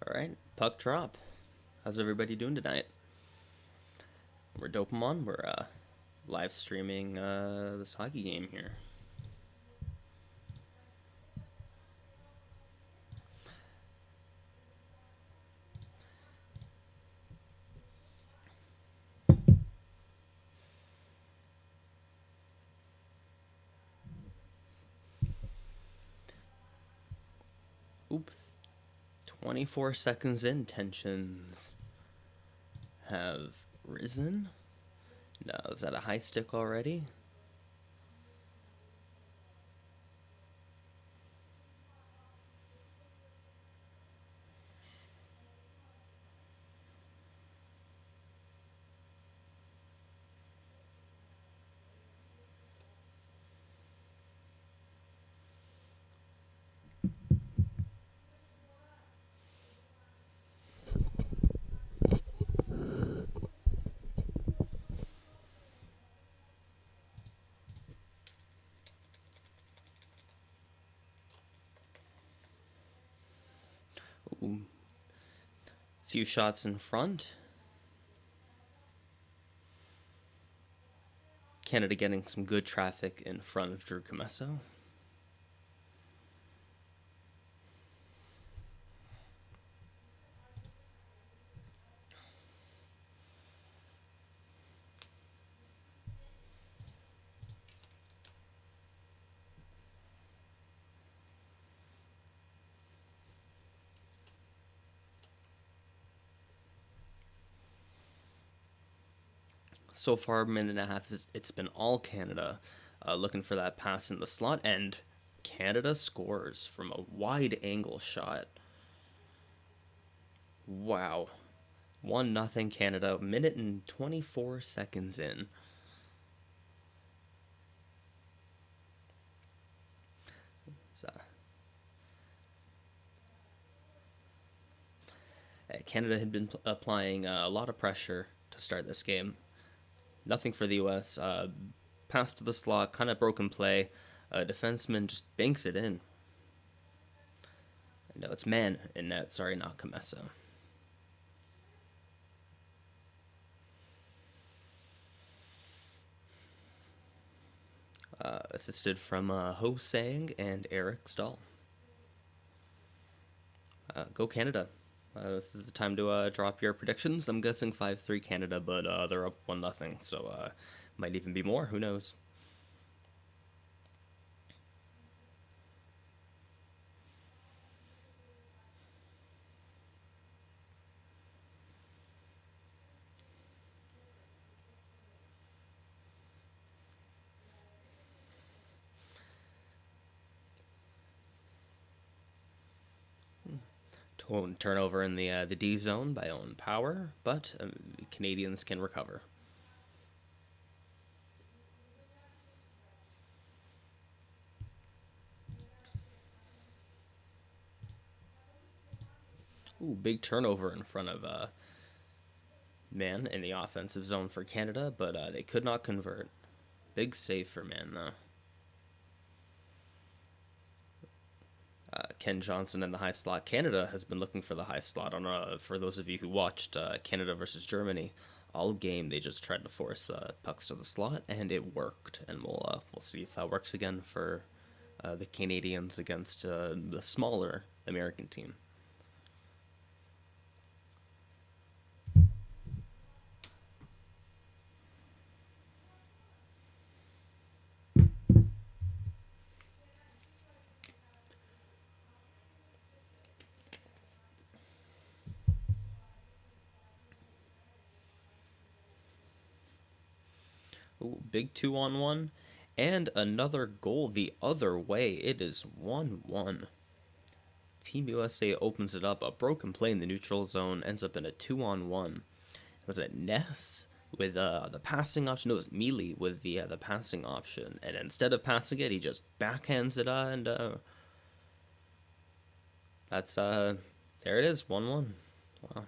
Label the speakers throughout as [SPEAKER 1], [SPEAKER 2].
[SPEAKER 1] All right, puck drop. How's everybody doing tonight? We're Dopamon. We're live streaming this hockey game here. Oops. 24 seconds in, tensions have risen. No, is that a high stick already? Ooh. Few shots in front. Canada getting some good traffic in front of Drew Comesso. So far, minute and a half, it's been all Canada looking for that pass in the slot, and Canada scores from a wide angle shot. Wow. 1-0 Canada, minute and 24 seconds in. So, Canada had been applying a lot of pressure to start this game. Nothing for the U.S. Pass to the slot, kind of broken play. Defenseman just banks it in. No, it's man in net. Sorry, not Comesso. Assisted from Ho Sang and Eric Stahl. Go Canada. This is the time to drop your predictions. I'm guessing 5-3 Canada, but they're up 1-0, so might even be more. Who knows? Turnover in the D zone by Owen Power, but Canadians can recover. Ooh, big turnover in front of Man in the offensive zone for Canada, but they could not convert. Big save for Man, though. Ken Johnson in the high slot. Canada has been looking for the high slot. For those of you who watched Canada versus Germany, all game they just tried to force pucks to the slot, and it worked. And we'll see if that works again for the Canadians against the smaller American team. Ooh, big 2-on-1. And another goal the other way. It is 1-1. Team USA opens it up. A broken play in the neutral zone ends up in a 2-on-1. Was it Ness with the passing option? No, it was Mealy with the passing option. And instead of passing it, he just backhands it and that's there it is, 1-1. Wow.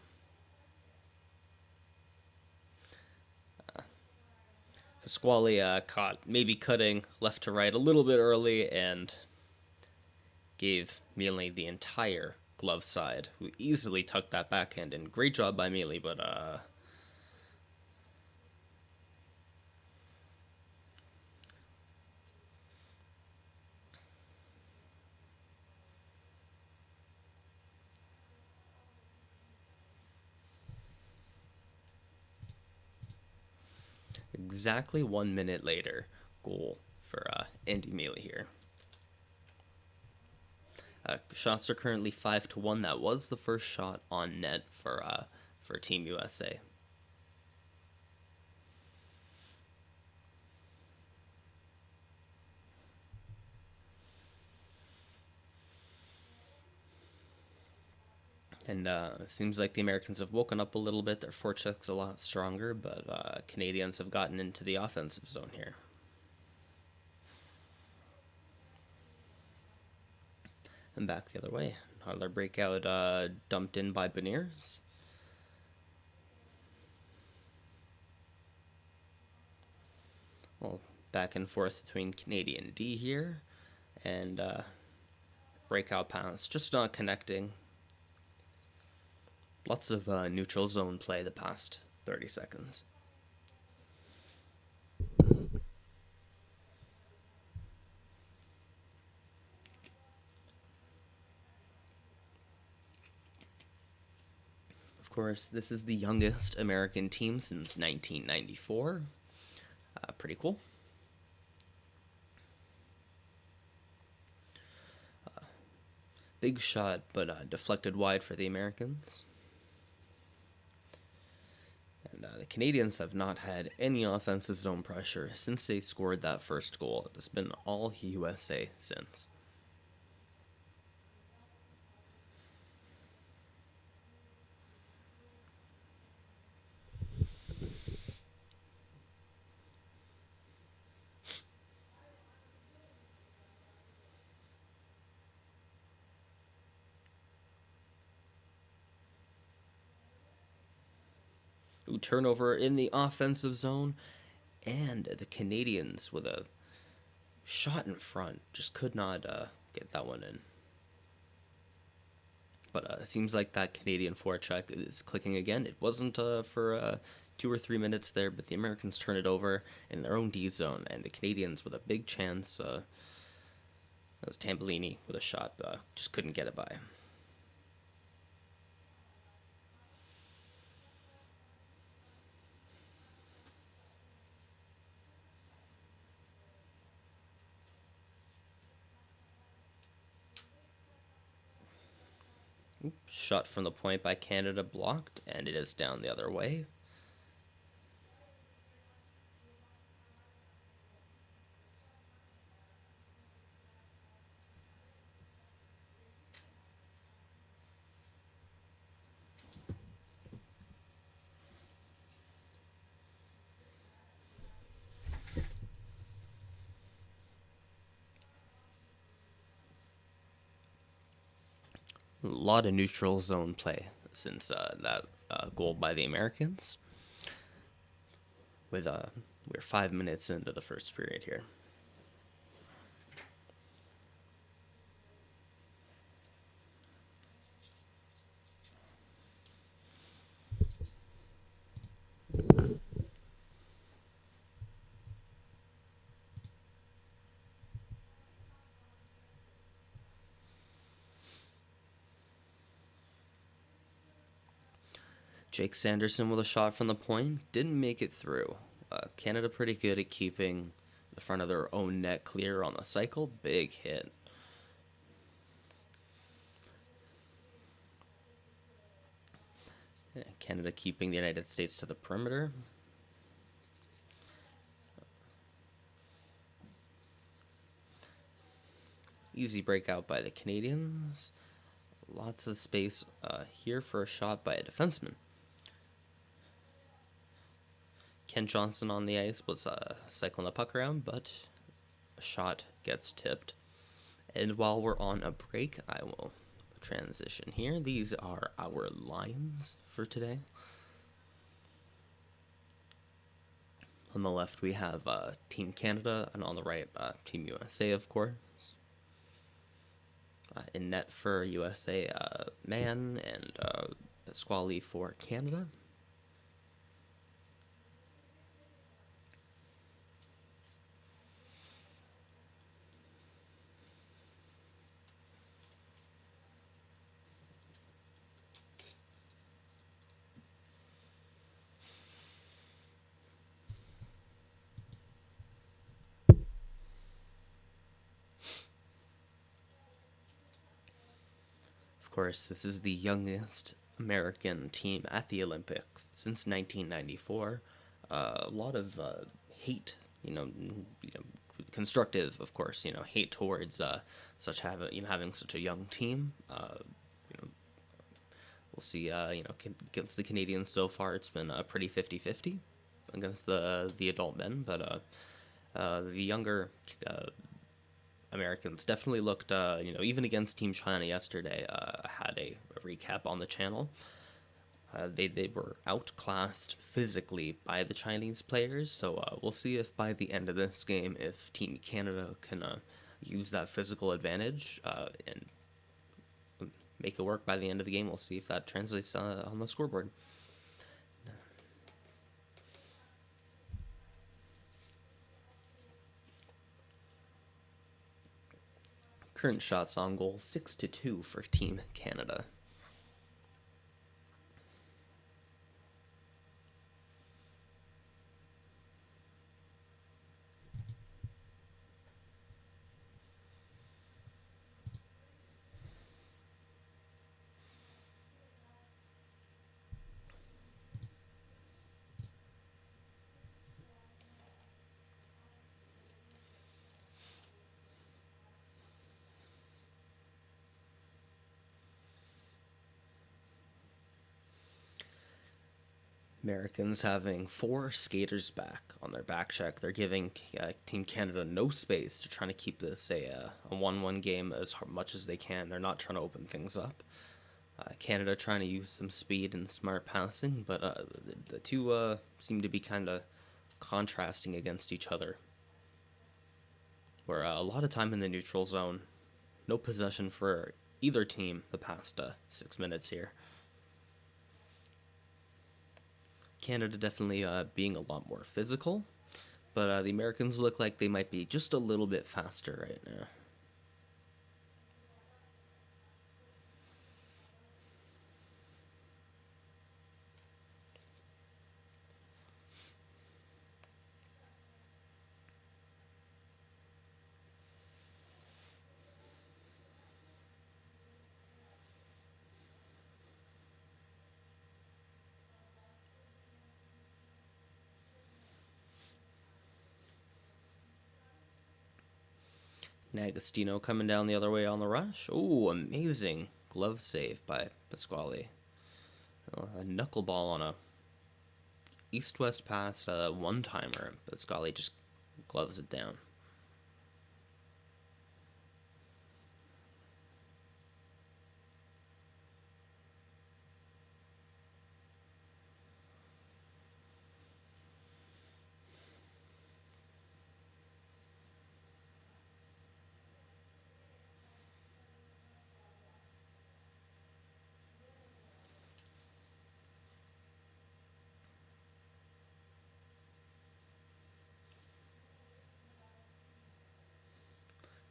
[SPEAKER 1] Pasquale caught maybe cutting left to right a little bit early and gave Mealy the entire glove side, who easily tucked that backhand in. Great job by Mealy, but exactly 1 minute later, goal for Andy Mealy here. Shots are currently 5-1. That was the first shot on net for Team USA. And it seems like the Americans have woken up a little bit. Their forecheck's a lot stronger, but Canadians have gotten into the offensive zone here. And back the other way. Another breakout dumped in by Beniers. Well, back and forth between Canadian D here. And breakout pass. Just not connecting. Lots of neutral zone play the past 30 seconds. Of course, this is the youngest American team since 1994. Pretty cool. Big shot, but deflected wide for the Americans. And the Canadians have not had any offensive zone pressure since they scored that first goal. It has been all USA since. Turnover in the offensive zone, and the Canadians with a shot in front just could not get that one in. But it seems like that Canadian forecheck is clicking again. It wasn't for 2 or 3 minutes there, but the Americans turn it over in their own D zone, and the Canadians with a big chance. That was Tambellini with a shot, just couldn't get it by. Shot from the point by Canada blocked, and it is down the other way. A lot of neutral zone play since that goal by the Americans. We're 5 minutes into the first period here. Jake Sanderson with a shot from the point. Didn't make it through. Canada pretty good at keeping the front of their own net clear on the cycle. Big hit. Canada keeping the United States to the perimeter. Easy breakout by the Canadians. Lots of space here for a shot by a defenseman. Ken Johnson on the ice was cycling the puck around, but a shot gets tipped. And while we're on a break, I will transition here. These are our lines for today. On the left, we have Team Canada, and on the right, Team USA, of course. In net for USA, Mann, and Pasquale for Canada. Of course, this is the youngest American team at the Olympics since 1994. A lot of hate, constructive, of course, hate towards having such a young team. We'll see. Against the Canadians so far, it's been pretty 50-50 against the adult men, but the younger Americans definitely looked, even against Team China yesterday. I had a recap on the channel. They were outclassed physically by the Chinese players, so we'll see if by the end of this game, if Team Canada can use that physical advantage and make it work by the end of the game. We'll see if that translates on the scoreboard. Current shots on goal, 6-2 for Team Canada. Americans having 4 skaters back on their back check. They're giving Team Canada no space. They're trying to keep this a 1-1 game as much as they can. They're not trying to open things up. Canada trying to use some speed and smart passing, but the two seem to be kind of contrasting against each other. Where a lot of time in the neutral zone, no possession for either team the past 6 minutes here. Canada definitely being a lot more physical, but the Americans look like they might be just a little bit faster right now. D'Agostino coming down the other way on the rush. Oh, amazing glove save by Pasquale. A knuckleball on a east-west pass, one-timer. Pasquale just gloves it down.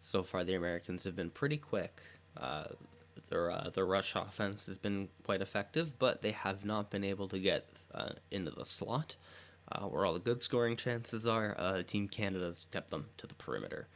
[SPEAKER 1] So far, the Americans have been pretty quick. Their rush offense has been quite effective, but they have not been able to get into the slot where all the good scoring chances are. Team Canada's kept them to the perimeter.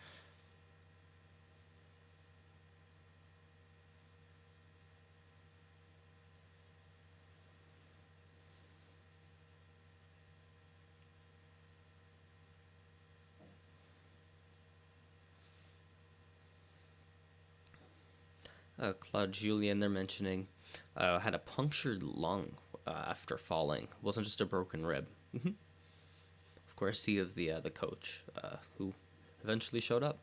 [SPEAKER 1] Claude Julien, they're mentioning, had a punctured lung after falling. It wasn't just a broken rib. Of course, he is the coach who eventually showed up.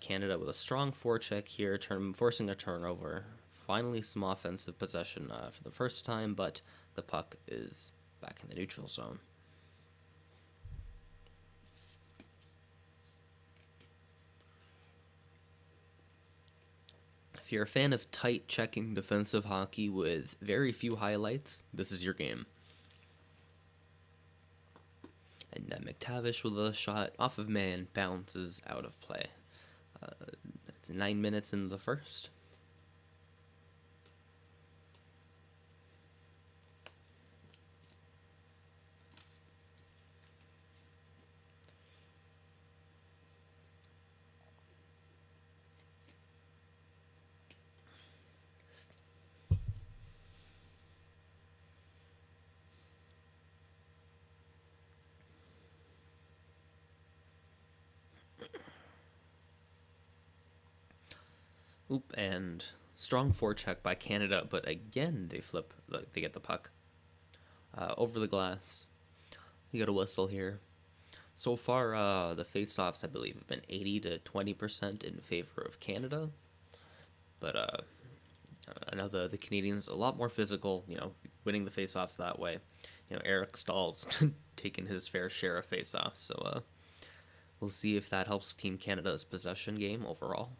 [SPEAKER 1] Canada with a strong forecheck here, forcing a turnover. Finally, some offensive possession for the first time, but the puck is back in the neutral zone. If you're a fan of tight checking defensive hockey with very few highlights, this is your game. And McTavish with a shot off of man bounces out of play. It's 9 minutes into the first. Oop, and strong forecheck by Canada, but again they get the puck over the glass. You got a whistle here. So far, the face-offs, I believe, have been 80 to 20% in favor of Canada. But I know the Canadians a lot more physical, winning the face-offs that way. Eric Stahl's taking his fair share of face-offs, so we'll see if that helps Team Canada's possession game overall.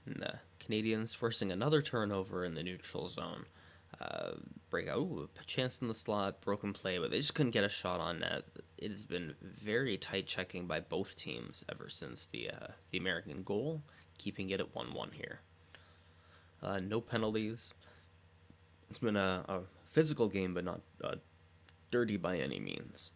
[SPEAKER 1] And the Canadians forcing another turnover in the neutral zone. Breakout, a chance in the slot, broken play, but they just couldn't get a shot on net. It has been very tight checking by both teams ever since the American goal, keeping it at 1-1 here. No penalties. It's been a physical game, but not dirty by any means.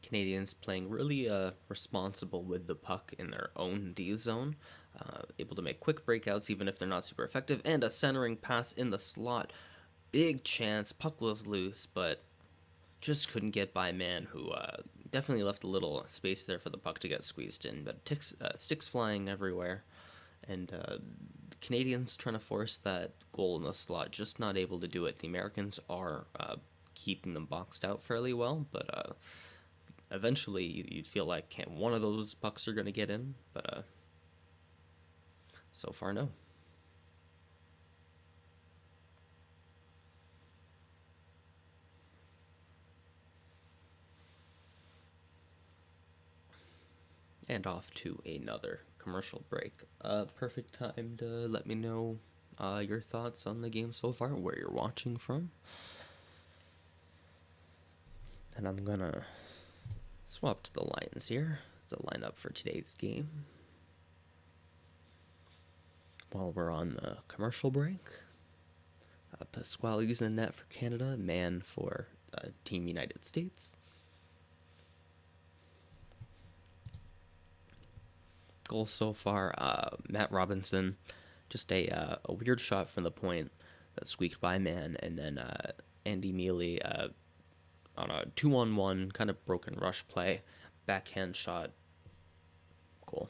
[SPEAKER 1] Canadians playing really responsible with the puck in their own D zone, able to make quick breakouts even if they're not super effective, and a centering pass in the slot. Big chance, puck was loose, but just couldn't get by man, who definitely left a little space there for the puck to get squeezed in, but sticks flying everywhere. And the Canadians trying to force that goal in the slot, just not able to do it. The Americans are keeping them boxed out fairly well, but eventually you'd feel like one of those pucks are going to get in, but so far no. And off to another commercial break. Perfect time to let me know your thoughts on the game so far, where you're watching from. And I'm gonna swap to the lines here. It's the lineup for today's game. While we're on the commercial break, Pasquale's in net for Canada, man for Team United States. Goal so far, Matt Robinson, just a weird shot from the point that squeaked by man, and then Andy Mealy on a 2-on-1 kind of broken rush play, backhand shot, goal.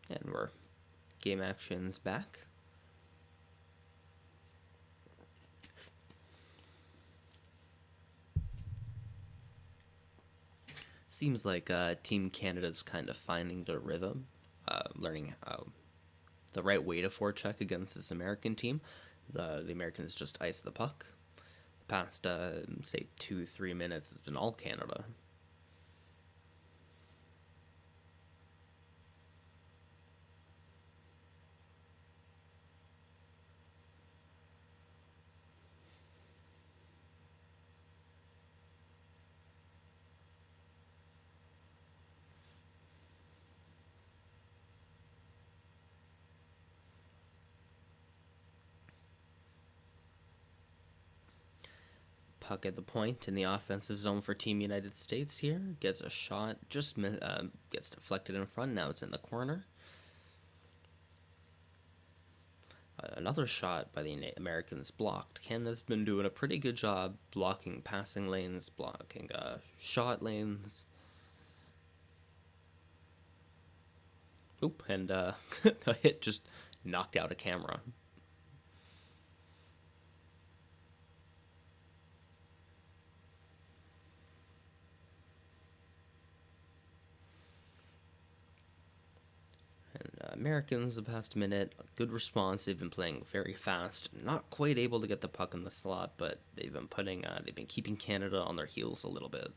[SPEAKER 1] And we're game actions back. Seems like Team Canada's kind of finding their rhythm, learning the right way to forecheck against this American team. The Americans just ice the puck. The past, say, 2-3 minutes has been all Canada. puck at the point in the offensive zone for Team United States here. Gets a shot, just gets deflected in front. Now it's in the corner. Another shot by the Americans blocked. Canada's been doing a pretty good job blocking passing lanes, blocking shot lanes. Oop, and a hit just knocked out a camera. Americans the past minute, a good response. They've been playing very fast, not quite able to get the puck in the slot, but they've been keeping Canada on their heels a little bit.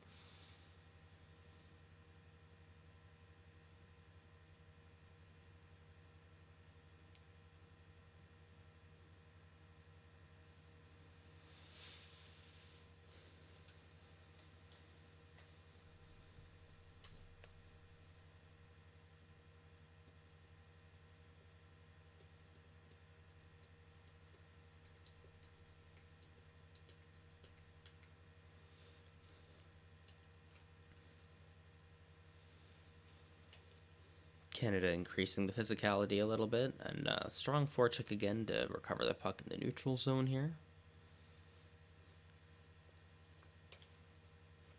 [SPEAKER 1] Canada increasing the physicality a little bit, and strong forecheck again to recover the puck in the neutral zone here.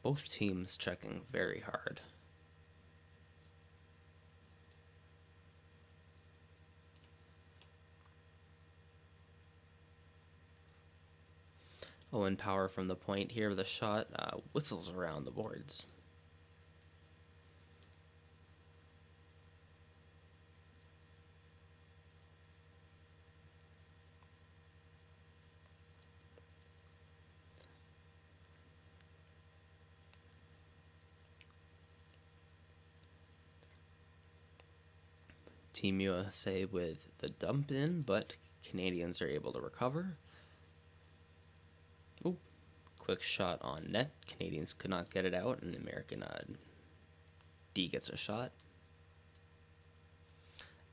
[SPEAKER 1] Both teams checking very hard. And power from the point here. The shot whistles around the boards. Team USA with the dump in, but Canadians are able to recover. Ooh, quick shot on net. Canadians could not get it out, and the American D gets a shot.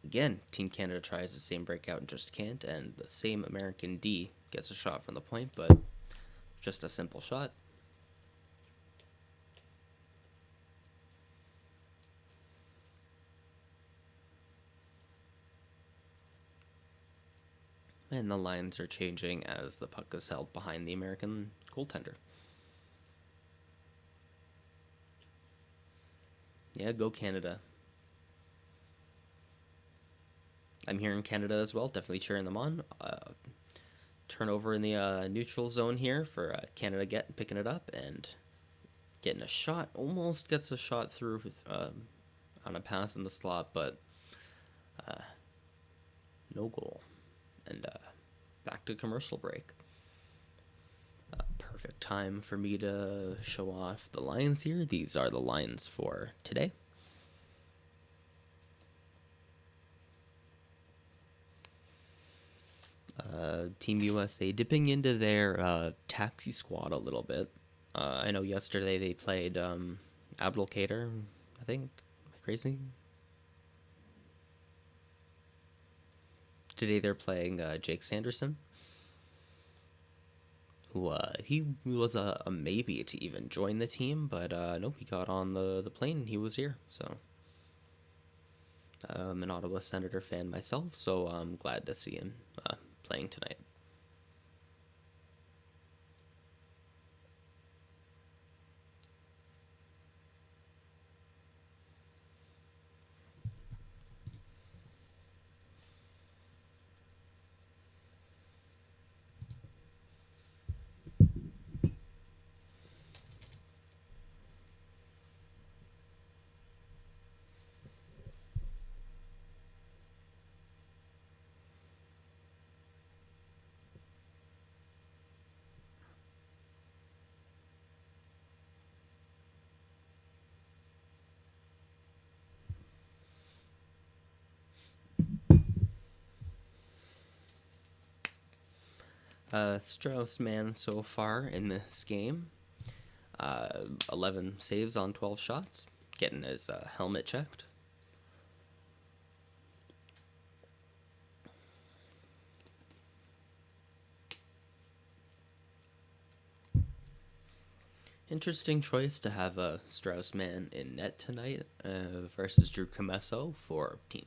[SPEAKER 1] Again, Team Canada tries the same breakout and just can't, and the same American D gets a shot from the point, but just a simple shot. And the lines are changing as the puck is held behind the American goaltender. Yeah, go Canada. I'm here in Canada as well, definitely cheering them on. Turnover in the neutral zone here for Canada picking it up and getting a shot. Almost gets a shot through on a pass in the slot, but no goal. And back to commercial break. Perfect time for me to show off the lines here. These are the lines for today. Team USA dipping into their taxi squad a little bit. I know yesterday they played Abdelkader, I think. Am I crazy? Today they're playing Jake Sanderson, who he was a maybe to even join the team, but nope, he got on the plane and he was here. So I'm an Ottawa Senator fan myself, so I'm glad to see him playing tonight. Strauss man so far in this game. 11 saves on 12 shots, getting his helmet checked. Interesting choice to have a Strauss-Man in net tonight versus Drew Comesso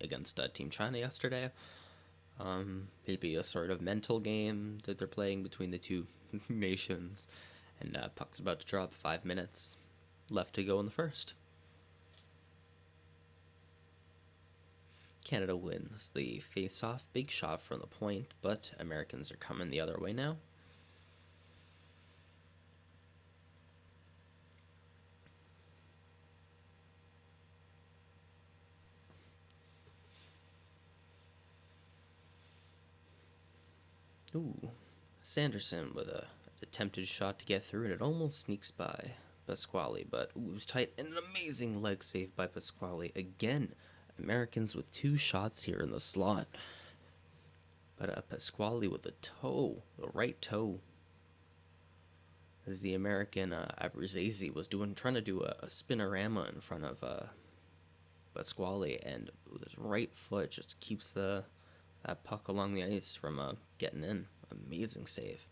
[SPEAKER 1] against Team China yesterday. Maybe a sort of mental game that they're playing between the two nations. And puck's about to drop, 5 minutes left to go in the first. Canada wins the face-off, big shot from the point, but Americans are coming the other way now. Ooh, Sanderson with a attempted shot to get through, and it almost sneaks by Pasquale, but it was tight, and an amazing leg save by Pasquale again. Americans with 2 shots here in the slot, but Pasquale with the right toe, as the American Avrizese was trying to do a spinorama in front of Pasquale, and with his right foot just keeps that puck along the ice from getting in. Amazing save.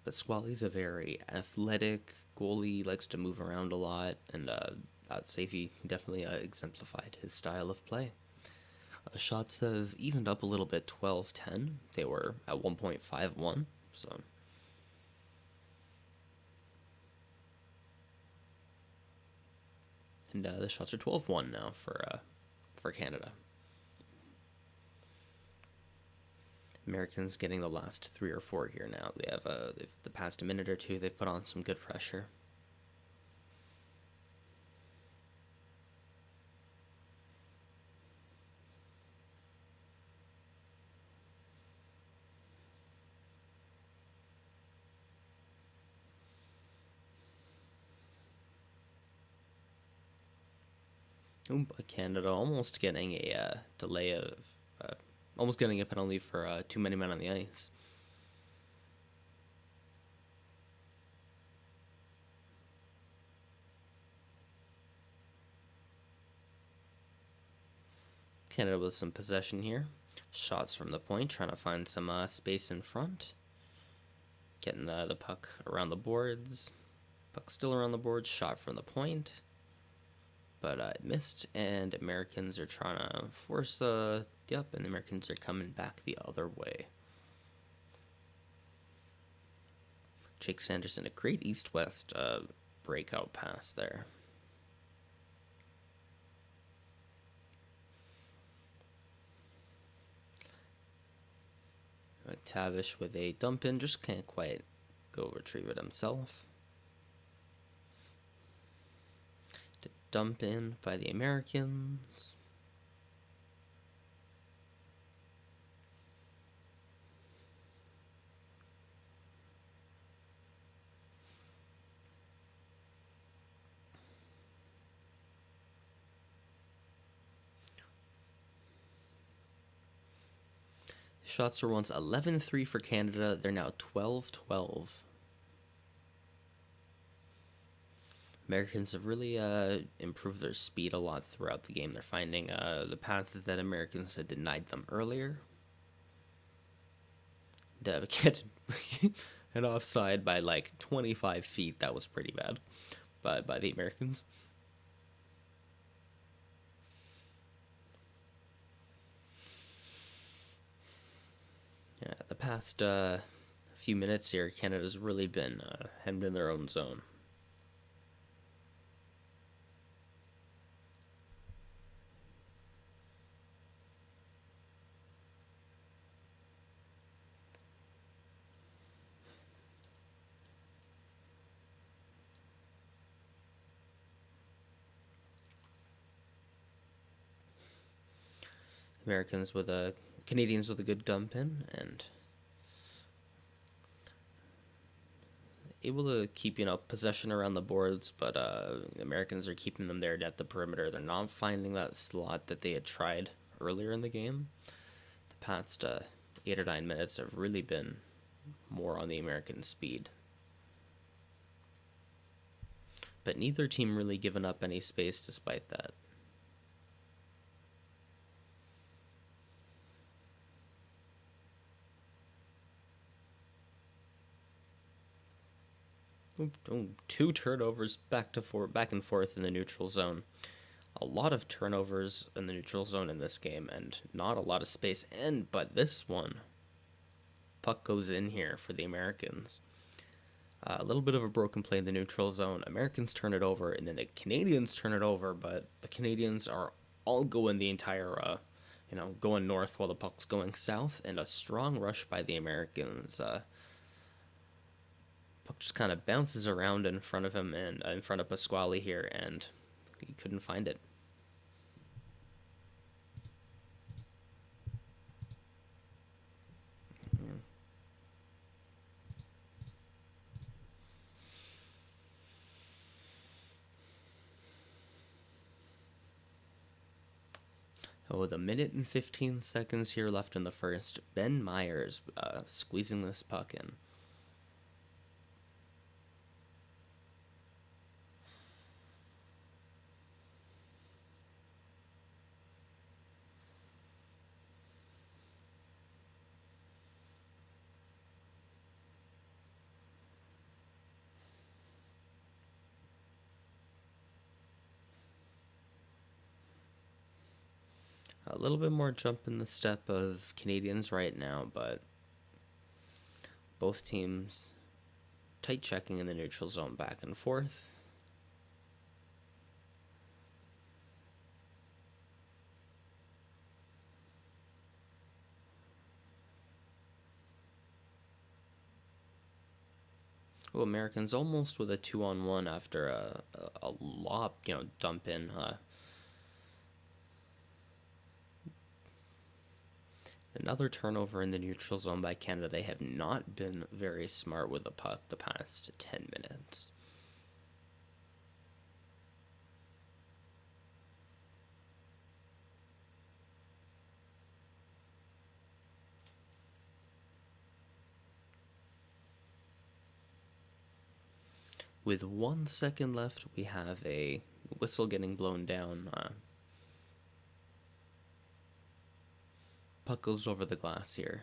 [SPEAKER 1] Pasquale's a very athletic goalie, likes to move around a lot, and that save he definitely exemplified his style of play. Shots have evened up a little bit, 12-10. They were at 1.51, so... And the shots are 12-1 now for Canada. Americans getting the last 3 or 4 here now. They have the past a minute or two, they've put on some good pressure. Canada almost getting a delay of, almost getting a penalty for too many men on the ice. Canada with some possession here. Shots from the point, trying to find some space in front. Getting the puck around the boards. Puck still around the boards, shot from the point. But it missed, and Americans are trying to force and the Americans are coming back the other way. Jake Sanderson, a great east-west breakout pass there. Tavish with a dump in, just can't quite go retrieve it himself. Dump in by the Americans. Shots were once 11-3 for Canada. They're now 12-12. Americans have really improved their speed a lot throughout the game. They're finding the passes that Americans had denied them earlier. Get an offside by like 25 feet. That was pretty bad by the Americans. Yeah, the past few minutes here, Canada's really been hemmed in their own zone. Canadians with a good dump in, and able to keep possession around the boards, but Americans are keeping them there at the perimeter. They're not finding that slot that they had tried earlier in the game. The past 8 or 9 minutes have really been more on the American speed, but neither team really given up any space despite that. Two turnovers back and forth in the neutral zone. A lot of turnovers in the neutral zone in this game, and not a lot of space. But this one, puck goes in here for the Americans. A little bit of a broken play in the neutral zone. Americans turn it over, and then the Canadians turn it over, but the Canadians are all going the entire, going north while the puck's going south, and a strong rush by the Americans. Puck just kind of bounces around in front of him and in front of Pasquale here, and he couldn't find it. With a minute and 15 seconds here left in the first, Ben Myers squeezing this puck in. A little bit more jump in the step of Canadians right now, but both teams tight checking in the neutral zone back and forth. Well, Americans almost with a 2-on-1 after a lob, dump in. Another turnover in the neutral zone by Canada. They have not been very smart with the puck the past 10 minutes. With 1 second left, we have a whistle getting blown down. Puck goes over the glass here.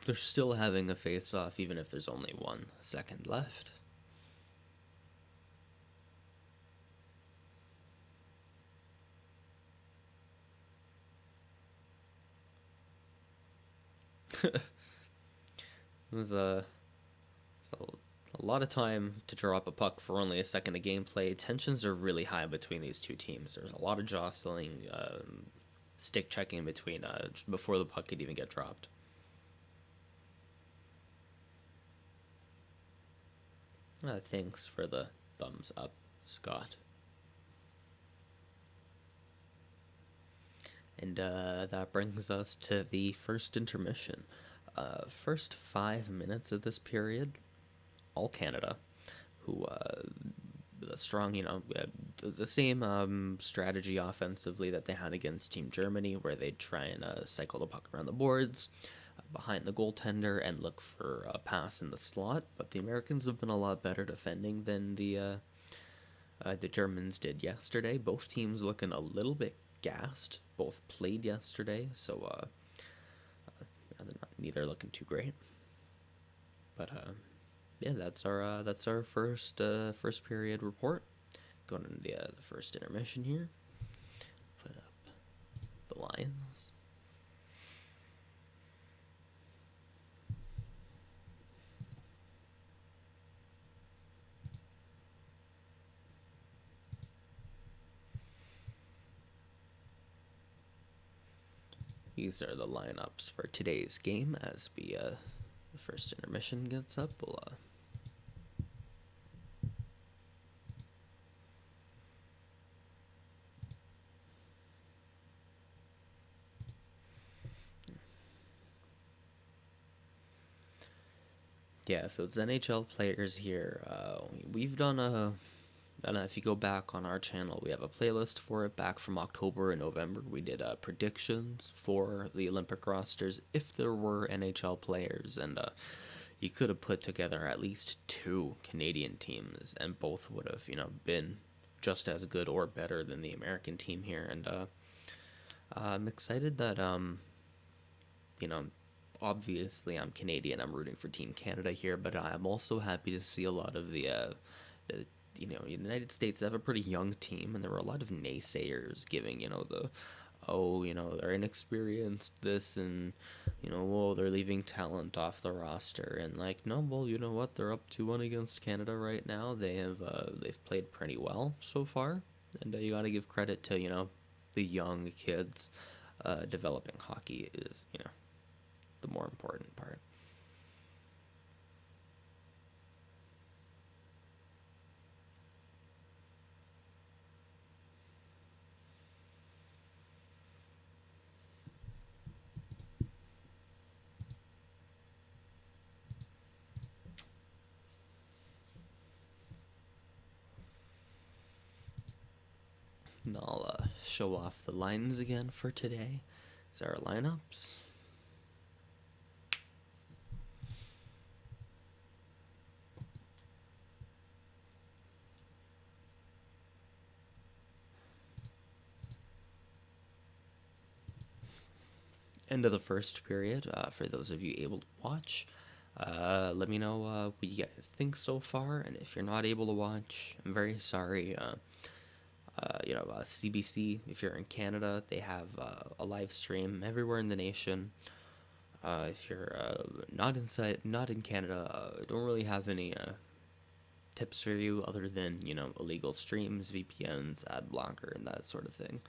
[SPEAKER 1] They're still having a face-off even if there's only 1 second left. There's a lot of time to draw up a puck for only a second of gameplay. Tensions are really high between these two teams. There's a lot of jostling, stick checking between before the puck could even get dropped. Thanks for the thumbs up, Scott. And that brings us to the first intermission. First 5 minutes of this period, all Canada, who the strong, the same strategy offensively that they had against Team Germany, where they'd try and cycle the puck around the boards, behind the goaltender, and look for a pass in the slot. But the Americans have been a lot better defending than the Germans did yesterday. Both teams looking a little bit gassed. Both played yesterday, so neither looking too great. But yeah, that's our first period report. Going into the first intermission here. Put up the lines. These are the lineups for today's game as the first intermission gets up. We'll yeah, if it was NHL players here, we've done I don't know if you go back on our channel, we have a playlist for it back from October and November. We did predictions for the Olympic rosters if there were NHL players, and you could have put together at least two Canadian teams, and both would have, been just as good or better than the American team here. And I'm excited that, you know, obviously I'm Canadian. I'm rooting for Team Canada here, but I'm also happy to see a lot of the United States have a pretty young team, and there were a lot of naysayers giving, they're inexperienced, this, and, well, they're leaving talent off the roster, and like, no, well, you know what, they're up 2-1 against Canada right now. They've played pretty well so far, and you got to give credit to, the young kids. Developing hockey is, the more important part. And I'll show off the lines again for today. These are our lineups. End of the first period. For those of you able to watch, let me know what you guys think so far. And if you're not able to watch, I'm very sorry. CBC, if you're in Canada, they have a live stream everywhere in the nation. If you're not in Canada, don't really have any tips for you other than, illegal streams, VPNs, ad blocker, and that sort of thing.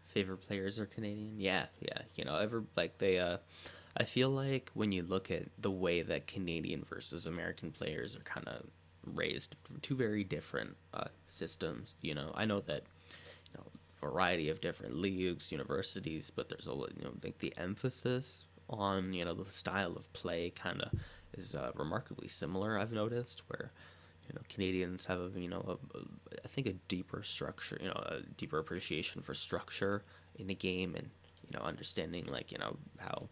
[SPEAKER 1] Favorite players are Canadian? Yeah. I feel like when you look at the way that Canadian versus American players are kind of raised, two very different systems. I know that, variety of different leagues, universities, but there's a, like the emphasis on, the style of play kind of is remarkably similar. I've noticed where, Canadians have, I think a deeper structure, a deeper appreciation for structure in a game, and, understanding, like, how,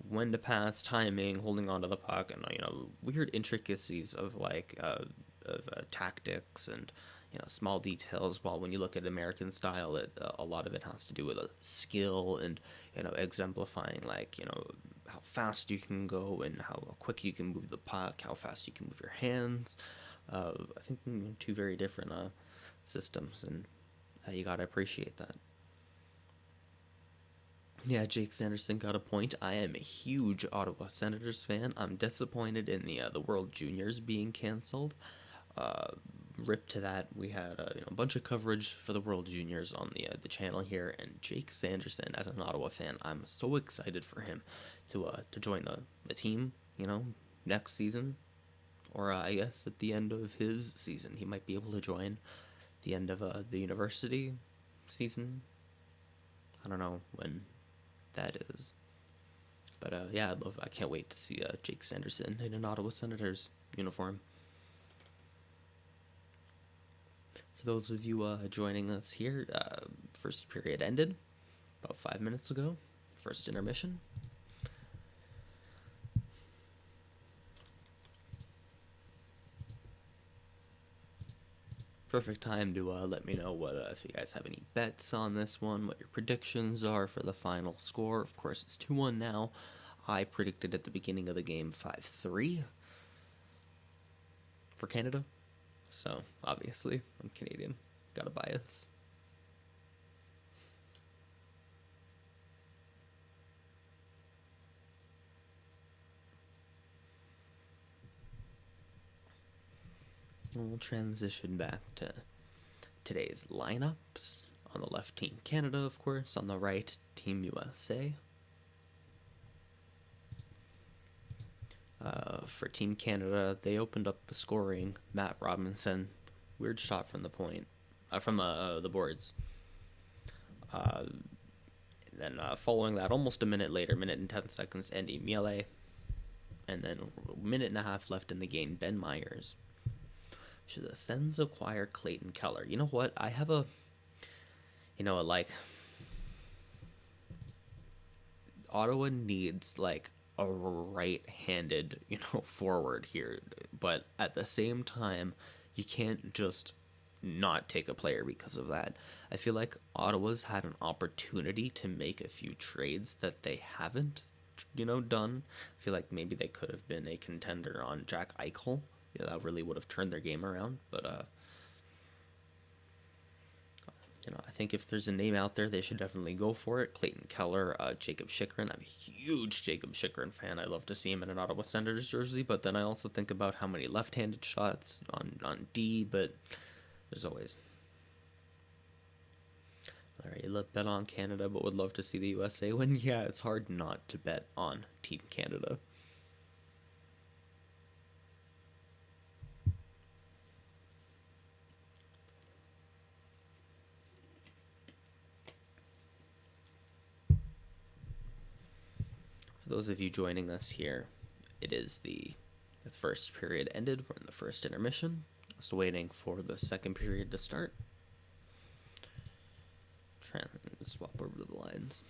[SPEAKER 1] when to pass, timing, holding onto the puck, and, weird intricacies of, like, tactics and, small details. While when you look at American style, a lot of it has to do with skill and, exemplifying, like, how fast you can go and how quick you can move the puck, how fast you can move your hands. I think two very different systems, and you gotta appreciate that. Yeah, Jake Sanderson got a point. I am a huge Ottawa Senators fan. I'm disappointed in the World Juniors being canceled. Uh, Rip to that. We had a bunch of coverage for the World Juniors on the channel here, and Jake Sanderson, as an Ottawa fan, I'm so excited for him to join the team. Next season, or I guess at the end of his season, he might be able to join the end of the university season. I don't know when that is, but yeah, I can't wait to see Jake Sanderson in an Ottawa Senators uniform. For those of you joining us here, first period ended about 5 minutes ago. First intermission. Perfect time to let me know what if you guys have any bets on this one, what your predictions are for the final score. Of course, it's 2-1 now. I predicted at the beginning of the game 5-3 for Canada. So, obviously, I'm Canadian. Got a bias. We'll transition back to today's lineups. On the left, Team Canada, of course. On the right, Team USA. For Team Canada, they opened up the scoring. Matt Robinson, weird shot from the point. from the boards. Then following that, almost a minute later, minute and 10 seconds, Andy Miele. And then a minute and a half left in the game, Ben Myers. Should the Sens acquire Clayton Keller? You know what? I have a, like, Ottawa needs, like, a right-handed, forward here. But at the same time, you can't just not take a player because of that. I feel like Ottawa's had an opportunity to make a few trades that they haven't, done. I feel like maybe they could have been a contender on Jack Eichel. Yeah, that really would have turned their game around. But, I think if there's a name out there, they should definitely go for it. Clayton Keller, Jacob Chychrun. I'm a huge Jacob Chychrun fan. I love to see him in an Ottawa Senators jersey. But then I also think about how many left-handed shots on D, but there's always... Alright, you bet on Canada, but would love to see the USA win. Yeah, it's hard not to bet on Team Canada. For those of you joining us here, it is the first period ended. We're in the first intermission. Just waiting for the second period to start. Trying to swap over to the lines.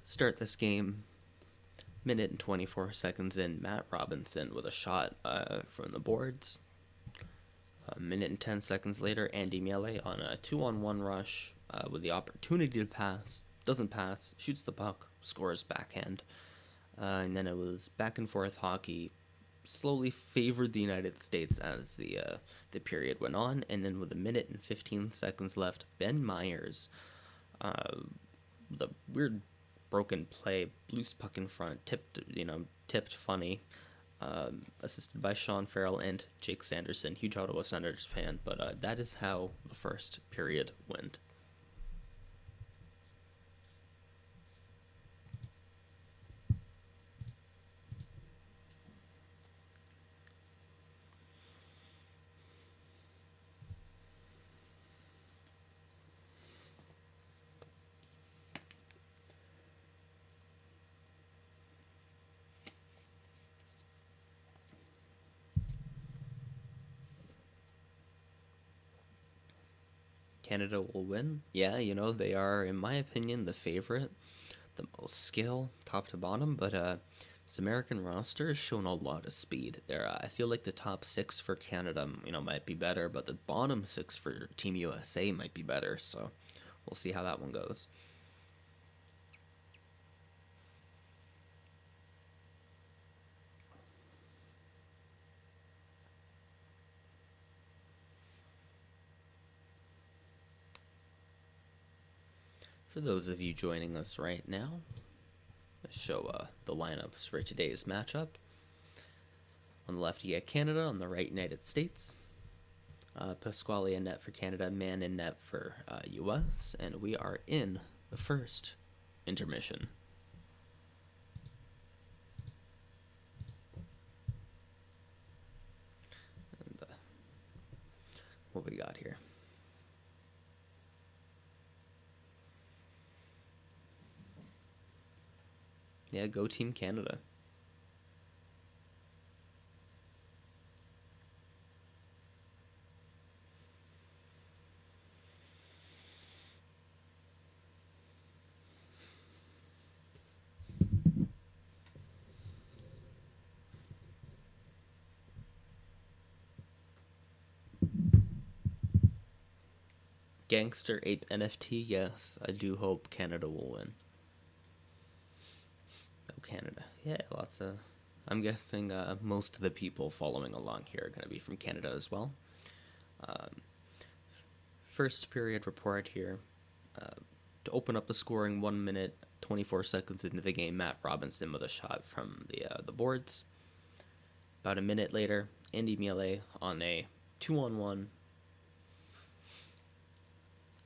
[SPEAKER 1] Start this game, minute and 24 seconds in, Matt Robinson with a shot from the boards. A minute and 10 seconds later, Andy Miele on a 2-on-1 rush with the opportunity to pass. Doesn't pass, shoots the puck, scores backhand. And then it was back and forth hockey. Slowly favored the United States as the period went on. And then with a minute and 15 seconds left, Ben Myers, the weird broken play, loose puck in front, tipped funny, assisted by Sean Farrell and Jake Sanderson, huge Ottawa Senators fan, but that is how the first period went. Canada will win. Yeah, they are, in my opinion, the favorite, the most skill, top to bottom, but this American roster has shown a lot of speed. I feel like the top 6 for Canada, might be better, but the bottom 6 for Team USA might be better, so we'll see how that one goes. For those of you joining us right now, let's show the lineups for today's matchup. On the left, you get Canada. On the right, United States. Pasquale in net for Canada, Mann in net for US. And we are in the first intermission. And what we got here? Yeah, go Team Canada. Gangster Ape NFT, yes, I do hope Canada will win. Canada. Yeah, lots of... I'm guessing most of the people following along here are going to be from Canada as well. First period report here. To open up the scoring, 1 minute 24 seconds into the game, Matt Robinson with a shot from the boards. About a minute later, Andy Miele on a 2-on-1.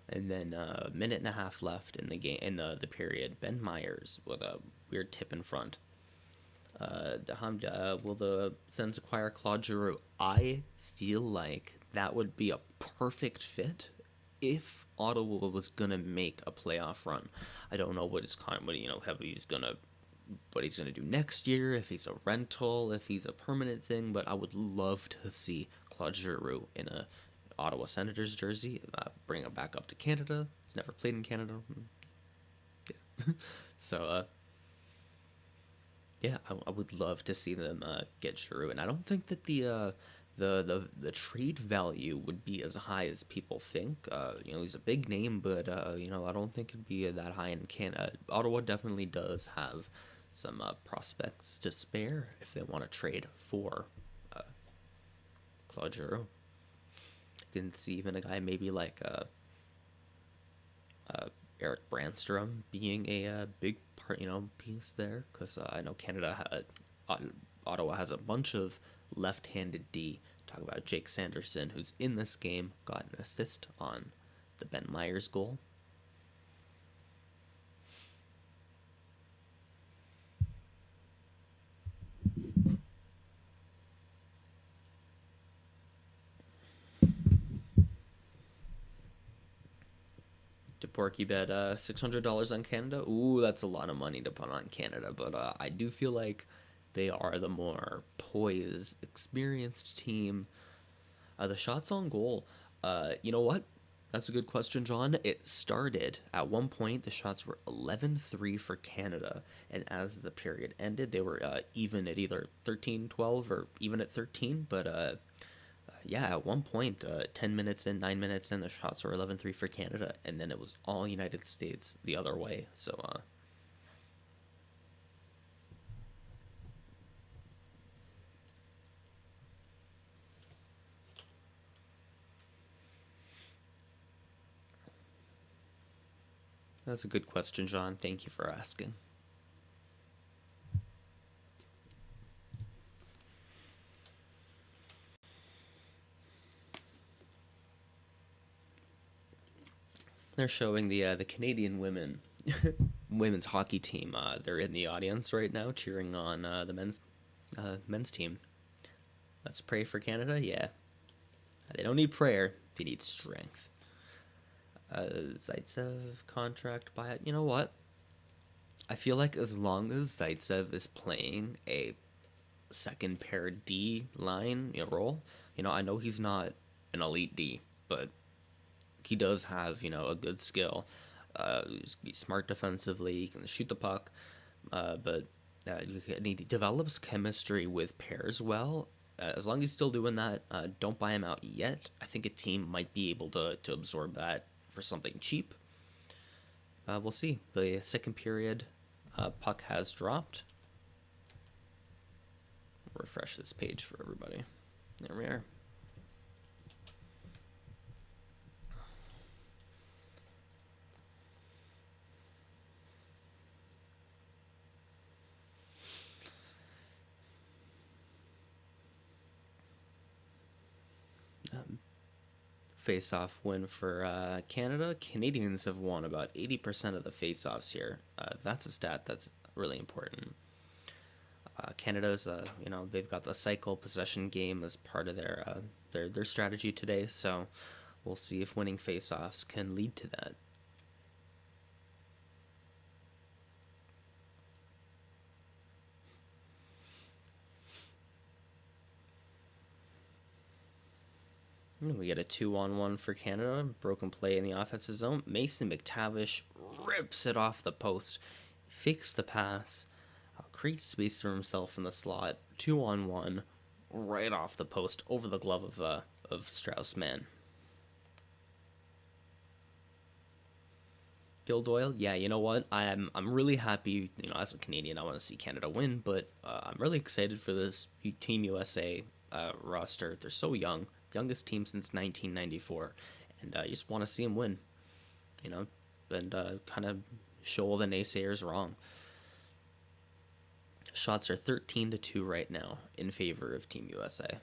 [SPEAKER 1] And then a minute and a half left in the game, in the period. Ben Myers with a weird tip in front. Will the Sens acquire Claude Giroux? I feel like that would be a perfect fit if Ottawa was gonna make a playoff run. I don't know what he's gonna do next year. If he's a rental, if he's a permanent thing, but I would love to see Claude Giroux in a Ottawa Senators jersey. Bring him back up to Canada. He's never played in Canada. Yeah. So yeah, I would love to see them get Giroux, and I don't think that the trade value would be as high as people think. He's a big name, but I don't think it'd be that high in Canada. Ottawa definitely does have some prospects to spare if they want to trade for Claude Giroux. You can see even a guy maybe like Eric Brandstrom being a big part, piece there, because I know Ottawa has a bunch of left-handed D. Talk about Jake Sanderson, who's in this game, got an assist on the Ben Myers goal. DePorky bet $600 on Canada. Ooh, that's a lot of money to put on Canada, but I do feel like they are the more poised, experienced team. The shots on goal. You know what? That's a good question, John. It started at one point, the shots were 11-3 for Canada, and as the period ended, they were even at either 13-12 or even at 13. But yeah, at one point, 10 minutes in, 9 minutes in, the shots were 11-3 for Canada, and then it was all United States the other way. So that's a good question, John. Thank you for asking. They're showing the Canadian women's hockey team. They're in the audience right now, cheering on the men's team. Let's pray for Canada. Yeah, they don't need prayer; they need strength. Zaitsev contract buyout. You know what? I feel like as long as Zaitsev is playing a second pair D line role, I know he's not an elite D, but he does have a good skill. He's smart defensively. He can shoot the puck, but he develops chemistry with pairs well. As long as he's still doing that, don't buy him out yet. I think a team might be able to absorb that for something cheap. We'll see. The second period puck has dropped. Refresh this page for everybody. There we are. Face-off win for Canada. Canadians have won about 80% of the face-offs here. That's a stat that's really important. Canada's, they've got the cycle possession game as part of their strategy today. So we'll see if winning face-offs can lead to that. We get a 2-on-1 for Canada. Broken play in the offensive zone. Mason McTavish rips it off the post. Fakes the pass. Creates space for himself in the slot. 2-on-1. Right off the post. Over the glove of Strauss-Mann. Bill Doyle, yeah, you know what? I'm really happy, as a Canadian, I want to see Canada win, but I'm really excited for this Team USA roster. They're so young. Youngest team since 1994, And you just want to see him win, you know, and kind of show all the naysayers wrong. Shots are 13-2 right now in favor of Team USA.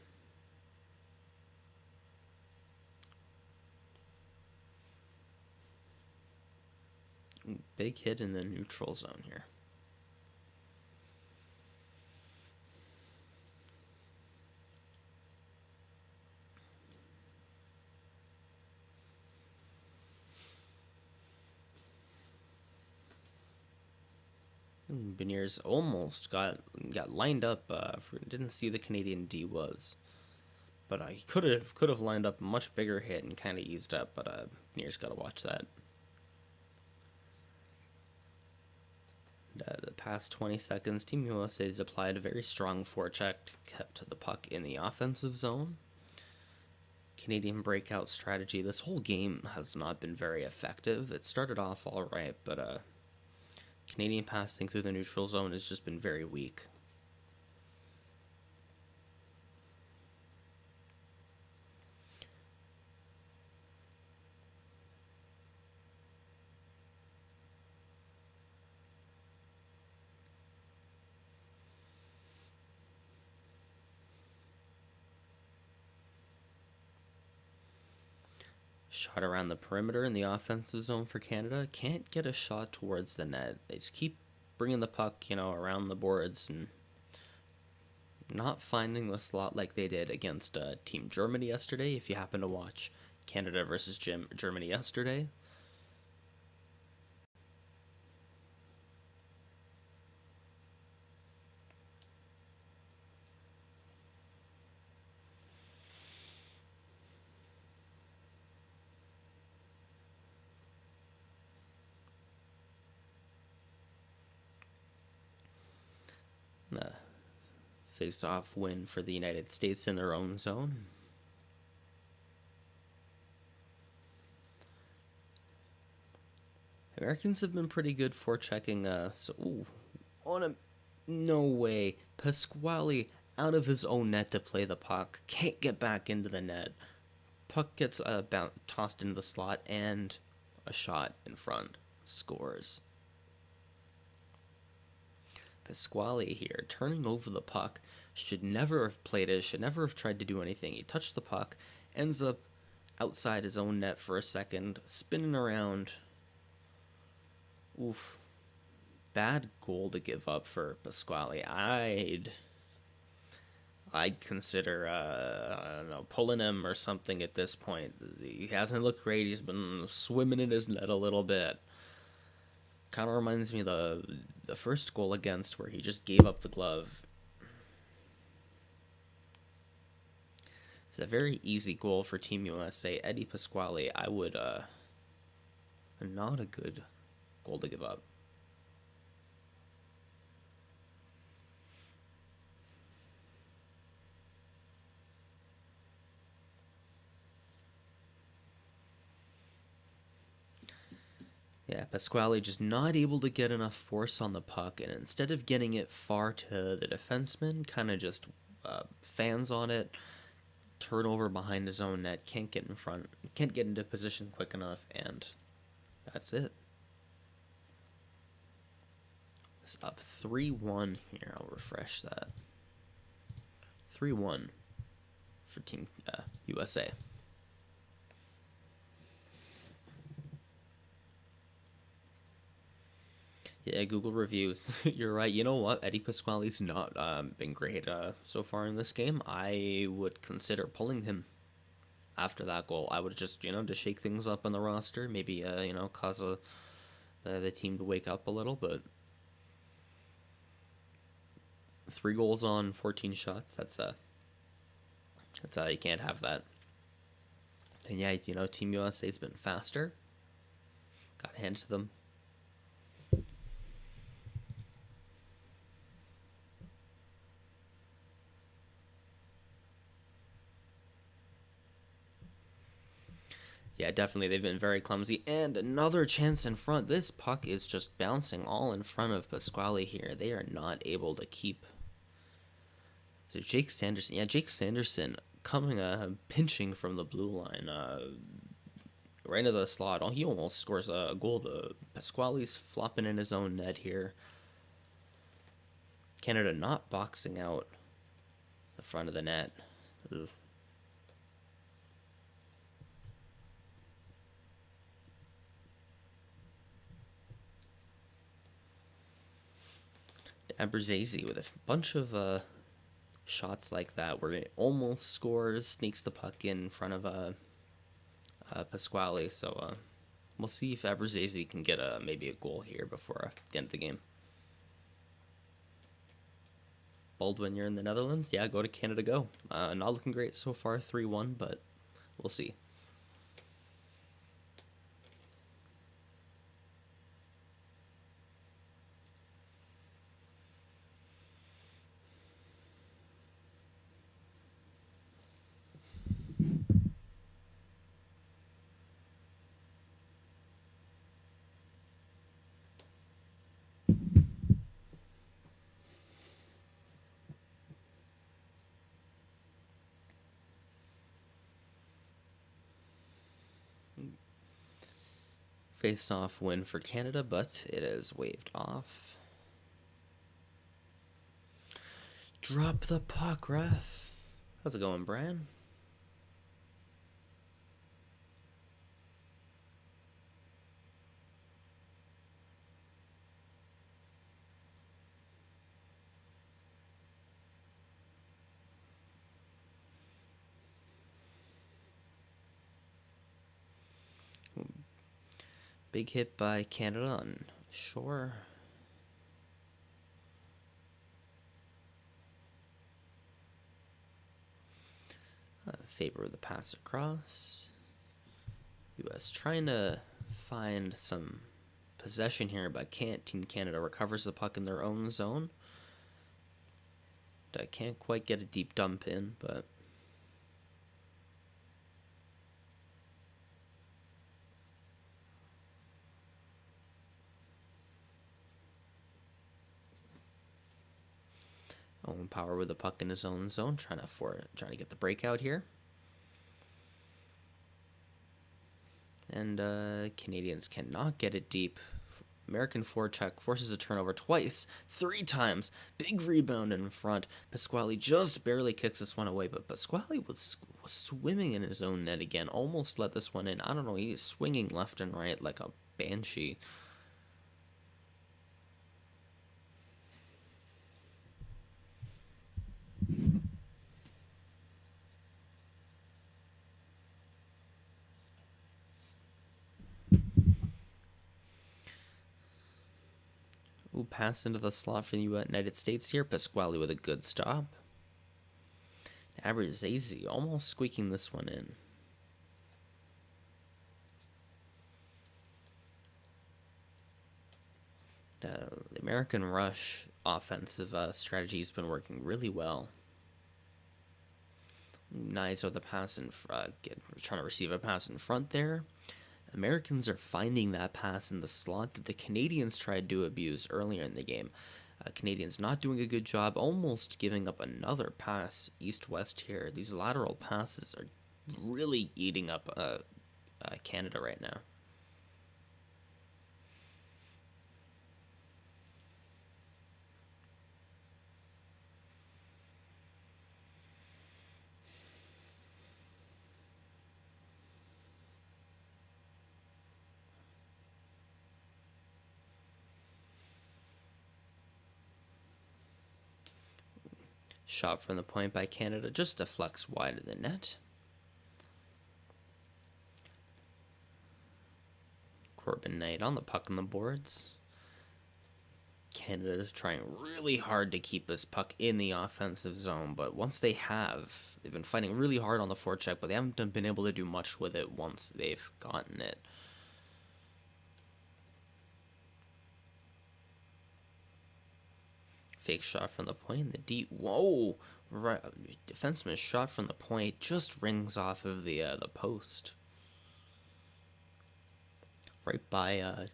[SPEAKER 1] Big hit in the neutral zone here. Beniers almost got lined up. Didn't see the Canadian D was, but he could have lined up a much bigger hit and kind of eased up. But Beniers got to watch that. The past 20 seconds, Team USA has applied a very strong forecheck, kept the puck in the offensive zone. Canadian breakout strategy. This whole game has not been very effective. It started off all right, but Canadian passing through the neutral zone has just been very weak. Shot around the perimeter in the offensive zone for Canada. Can't get a shot towards the net. They just keep bringing the puck, around the boards and not finding the slot like they did against Team Germany yesterday. If you happen to watch Canada versus Germany yesterday. Face-off win for the United States in their own zone. Americans have been pretty good for checking. No way. Pasquale out of his own net to play the puck. Can't get back into the net. Puck gets tossed into the slot and a shot in front. Scores. Pasquale here, turning over the puck, should never have played it, should never have tried to do anything. He touched the puck, ends up outside his own net for a second, spinning around. Oof. Bad goal to give up for Pasquale. I'd consider, I don't know, pulling him or something at this point. He hasn't looked great. He's been swimming in his net a little bit. Kind of reminds me of the first goal against where he just gave up the glove. It's a very easy goal for Team USA. Eddie Pasquale, I would, not a good goal to give up. Yeah, Pasquale just not able to get enough force on the puck, and instead of getting it far to the defenseman, kind of just fans on it, turnover behind his own net, can't get in front, can't get into position quick enough, and that's it. It's up 3-1 here. I'll refresh that. 3-1 for Team USA. Yeah, Google reviews. You're right. You know what? Eddie Pasquale's not been great so far in this game. I would consider pulling him after that goal. I would just, to shake things up on the roster. Maybe, cause the team to wake up a little. But 3 goals on 14 shots. That's you can't have that. And yeah, Team USA's been faster. Got to hand it to them. Yeah, definitely. They've been very clumsy. And another chance in front. This puck is just bouncing all in front of Pasquale here. They are not able to keep. So Jake Sanderson. Yeah, Jake Sanderson coming, pinching from the blue line. right into the slot. Oh, he almost scores a goal. The Pasquale's flopping in his own net here. Canada not boxing out the front of the net. Ugh. Abruzzese with a bunch of shots like that where it almost scores, sneaks the puck in front of Pasquale. So we'll see if Abruzzese can get maybe a goal here before the end of the game. Baldwin, you're in the Netherlands? Yeah, go to Canada, go. Not looking great so far, 3-1, but we'll see. Face-off win for Canada, but it is waved off. Drop the puck, ref. How's it going, Brian? Big hit by Canada on shore. Favor of the pass across. U.S. trying to find some possession here, but can't. Team Canada recovers the puck in their own zone. I can't quite get a deep dump in, but Owen Power with the puck in his own zone, trying to get the breakout here. And Canadians cannot get it deep. American forecheck forces a turnover twice, 3 times. Big rebound in front. Pasquale just barely kicks this one away, but Pasquale was swimming in his own net again. Almost let this one in. I don't know, he's swinging left and right like a banshee. Ooh, pass into the slot for the United States here. Pasquale with a good stop. Abruzzese almost squeaking this one in. The American rush offensive strategy has been working really well. Nice with the pass in front. Trying to receive a pass in front there. Americans are finding that pass in the slot that the Canadians tried to abuse earlier in the game. Canadians not doing a good job, almost giving up another pass east-west here. These lateral passes are really eating up Canada right now. Shot from the point by Canada just deflects wide of the net. Corbin Knight on the puck on the boards. Canada is trying really hard to keep this puck in the offensive zone, but once they've been fighting really hard on the forecheck, but they haven't been able to do much with it once they've gotten it. Fake shot from the point. The deep. Whoa! Right, defenseman's shot from the point just rings off of the post. Right by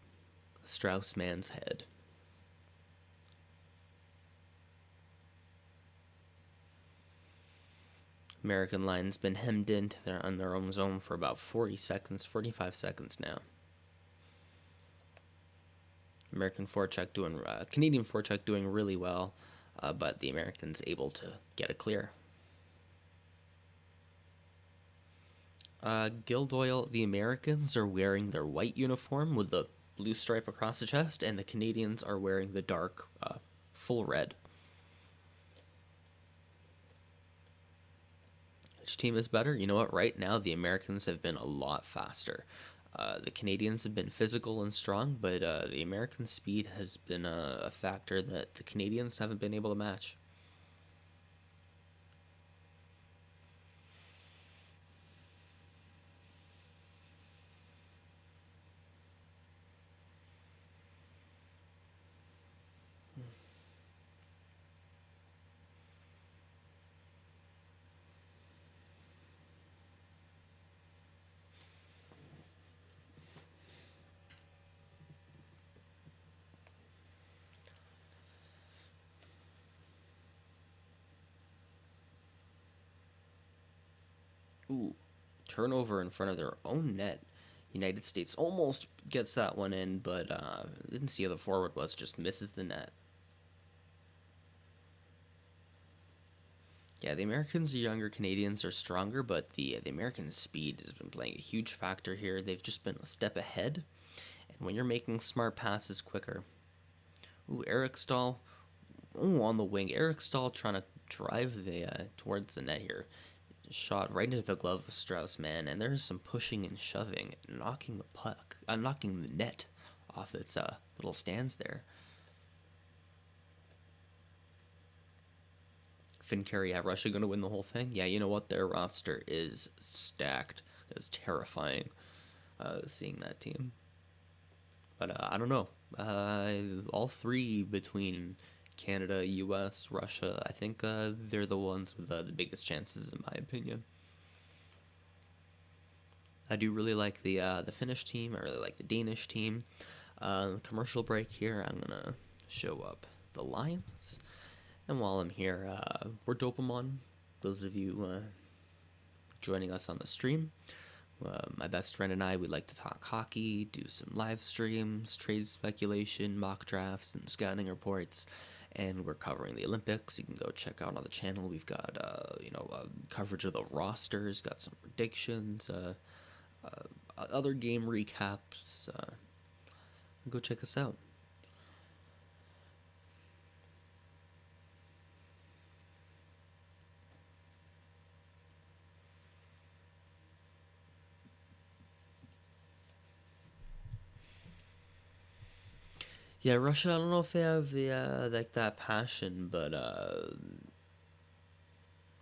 [SPEAKER 1] Strauss man's head. American line's been hemmed into on their own zone for about 40 seconds, 45 seconds now. Canadian forecheck doing really well, but the Americans able to get it clear. Guildoyle, the Americans are wearing their white uniform with the blue stripe across the chest, and the Canadians are wearing the dark, full red. Which team is better? You know what? Right now, the Americans have been a lot faster. The Canadians have been physical and strong, but the American speed has been a factor that the Canadians haven't been able to match. Ooh, turnover in front of their own net. United States almost gets that one in, but didn't see how the forward was, just misses the net. Yeah, the Americans are younger, Canadians are stronger, but the American speed has been playing a huge factor here. They've just been a step ahead, and when you're making smart passes quicker. Ooh, Eric Stahl. Ooh, on the wing. Eric Stahl trying to drive towards the net here. Shot right into the glove of Strauss-Mann, and there's some pushing and shoving, knocking the net off its little stands there. Fincare, yeah, Russia gonna win the whole thing? Yeah, you know what? Their roster is stacked. It's terrifying seeing that team. But I don't know. All three between Canada, US, Russia, I think they're the ones with the biggest chances, in my opinion. I do really like the Finnish team. I really like the Danish team. Commercial break here. I'm gonna show up the lines, and while I'm here, we're Dopamon. Those of you joining us on the stream, my best friend and I, we like to talk hockey, do some live streams, trade speculation, mock drafts, and scouting reports. And we're covering the Olympics. You can go check out on the channel. We've got coverage of the rosters, got some predictions, other game recaps. Go check us out. Yeah, Russia, I don't know if they have the like that passion, but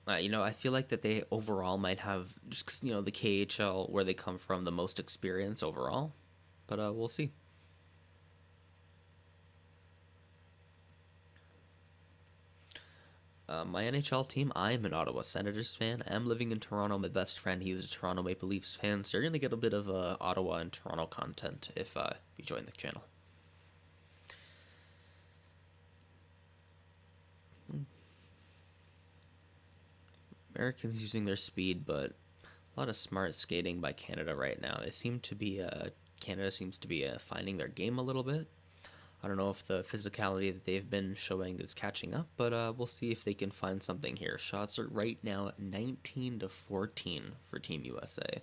[SPEAKER 1] I feel like that they overall might have just 'cause, the KHL where they come from, the most experience overall, but we'll see. My NHL team, I'm an Ottawa Senators fan. I'm living in Toronto. My best friend, he's a Toronto Maple Leafs fan, so you're gonna get a bit of Ottawa and Toronto content if you join the channel. Americans using their speed, but a lot of smart skating by Canada right now. Canada seems to be finding their game a little bit. I don't know if the physicality that they've been showing is catching up, but we'll see if they can find something here. Shots are right now 19-14 for Team USA.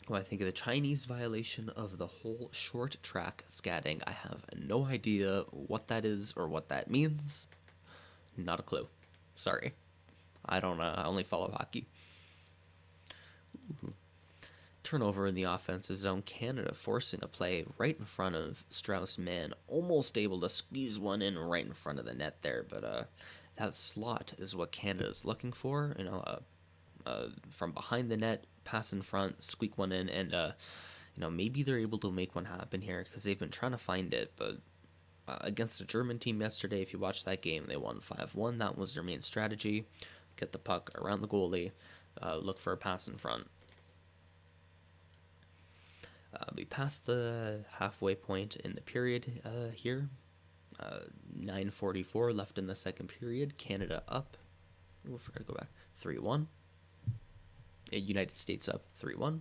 [SPEAKER 1] When I think of the Chinese violation of the whole short track scatting, I have no idea what that is or what that means. Not a clue. Sorry. I don't, I only follow hockey. Ooh. Turnover in the offensive zone. Canada forcing a play right in front of Strauss-Mann. Almost able to squeeze one in right in front of the net there, but that slot is what Canada's looking for. From behind the net, pass in front, squeak one in, and maybe they're able to make one happen here because they've been trying to find it. But against the German team yesterday, if you watched that game, they won 5-1. That was their main strategy: get the puck around the goalie, look for a pass in front. We passed the halfway point in the period here, 9:44 left in the second period. Canada up. We're going to go back. 3-1. United States up 3-1.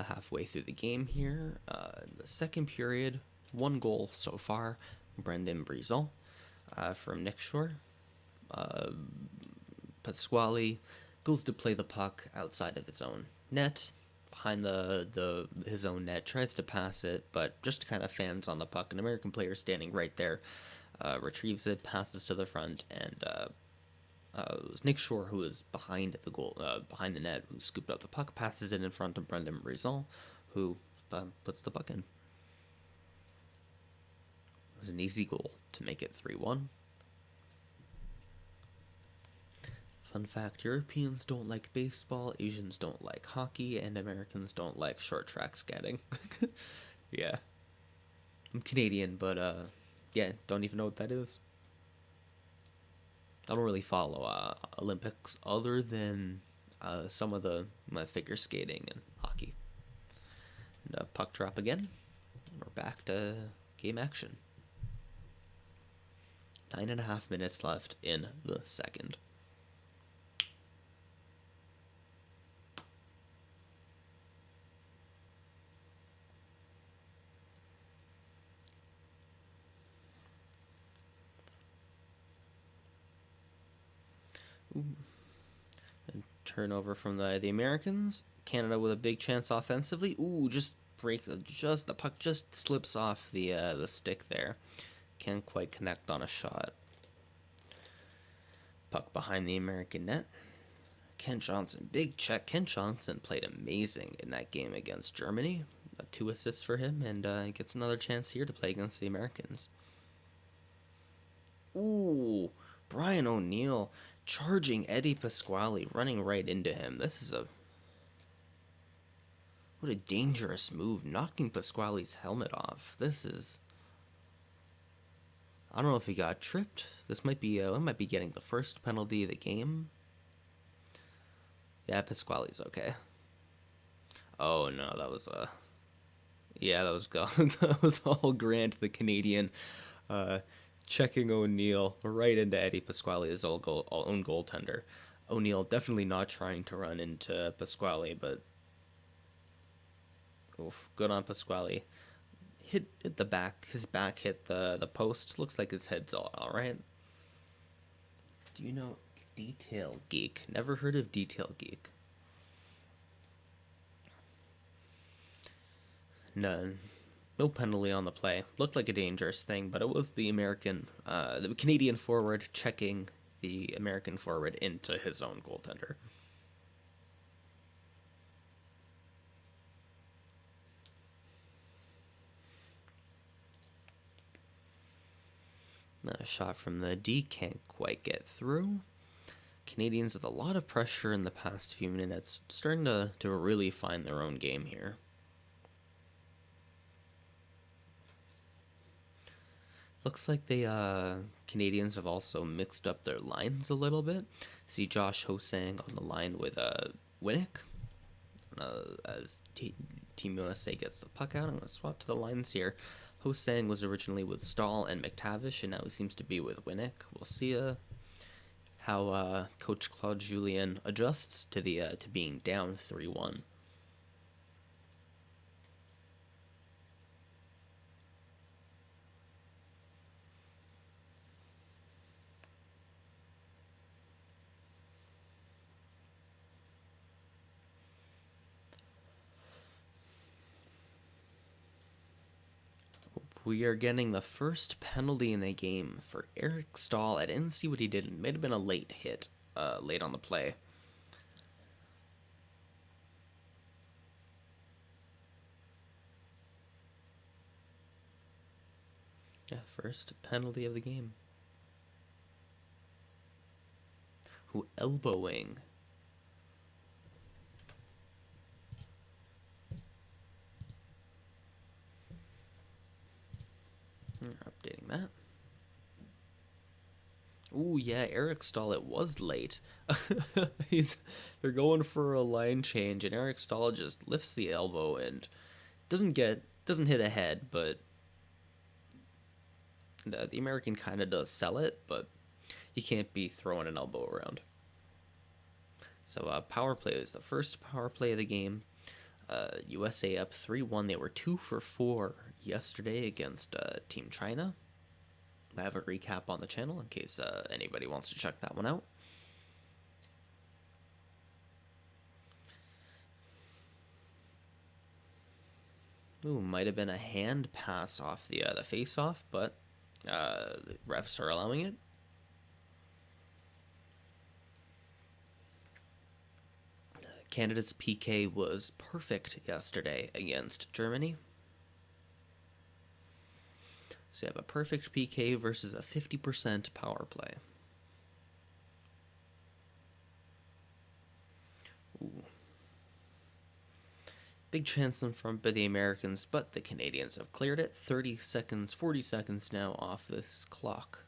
[SPEAKER 1] Halfway through the game here. In the second period, 1 goal so far. Brendan Brizon from Nick Shore. Pasquale goes to play the puck outside of his own net, behind his own net, tries to pass it, but just kind of fans on the puck. An American player standing right there retrieves it, passes to the front, and it was Nick Shore who was behind the goal, behind the net, who scooped up the puck, passes it in front of Brendan Brizon, who puts the puck in. It was an easy goal to make it 3-1. Fun fact, Europeans don't like baseball, Asians don't like hockey, and Americans don't like short track skating. Yeah. I'm Canadian, but yeah, don't even know what that is. I don't really follow Olympics other than some of my figure skating and hockey. And puck drop again. We're back to game action. 9.5 minutes left in the second. Ooh. And turnover from the Americans. Canada with a big chance offensively. Ooh, the puck just slips off the stick there. Can't quite connect on a shot. Puck behind the American net. Ken Johnson, big check. Ken Johnson played amazing in that game against Germany. 2 assists for him, and he gets another chance here to play against the Americans. Ooh, Brian O'Neill charging Eddie Pasquale, running right into him. What a dangerous move, knocking Pasquale's helmet off. I don't know if he got tripped. This might be getting the first penalty of the game. Yeah, Pasquale's okay. Oh no, that was that was all Grant, the Canadian, checking O'Neill right into Eddie Pasquale, his own goaltender. O'Neill definitely not trying to run into Pasquale, but good on Pasquale. Hit the back. His back hit the post. Looks like his head's all right. Do you know Detail Geek? Never heard of Detail Geek. None. No penalty on the play. Looked like a dangerous thing, but it was the Canadian forward checking the American forward into his own goaltender. A shot from the D, can't quite get through. Canadians with a lot of pressure in the past few minutes, starting to really find their own game here. Looks like the Canadians have also mixed up their lines a little bit. See Josh Hosang on the line with Winnick. As Team USA gets the puck out, I'm going to swap to the lines here. Hosang was originally with Stahl and McTavish, and now he seems to be with Winnick. We'll see how Coach Claude Julien adjusts to being down 3-1. We are getting the first penalty in the game for Eric Stahl. I didn't see what he did. It may have been a late hit, late on the play. Yeah, first penalty of the game. Who elbowing? Updating that. Ooh, yeah, Eric Stahl, it was late. He's they're going for a line change, and Eric Stahl just lifts the elbow and doesn't hit a head, but the American kind of does sell it, but you can't be throwing an elbow around. So power play is the first power play of the game. USA up 3-1. They were 2 for 4 yesterday against Team China. I have a recap on the channel in case anybody wants to check that one out. Ooh, might have been a hand pass off the face-off, but the refs are allowing it. Canada's PK was perfect yesterday against Germany. So you have a perfect PK versus a 50% power play. Ooh. Big chance in front by the Americans, but the Canadians have cleared it. 30 seconds, 40 seconds now off this clock.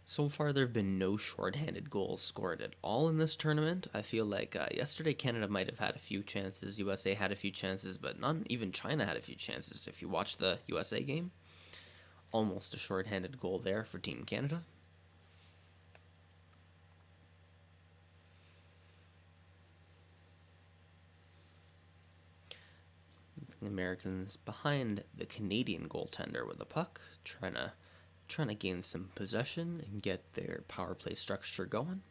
[SPEAKER 1] So far, there have been no shorthanded goals scored at all in this tournament. I feel like yesterday Canada might have had a few chances, USA had a few chances, but not even China had a few chances. If you watch the USA game, almost a shorthanded goal there for Team Canada. The Americans behind the Canadian goaltender with the puck, trying to gain some possession and get their power play structure going.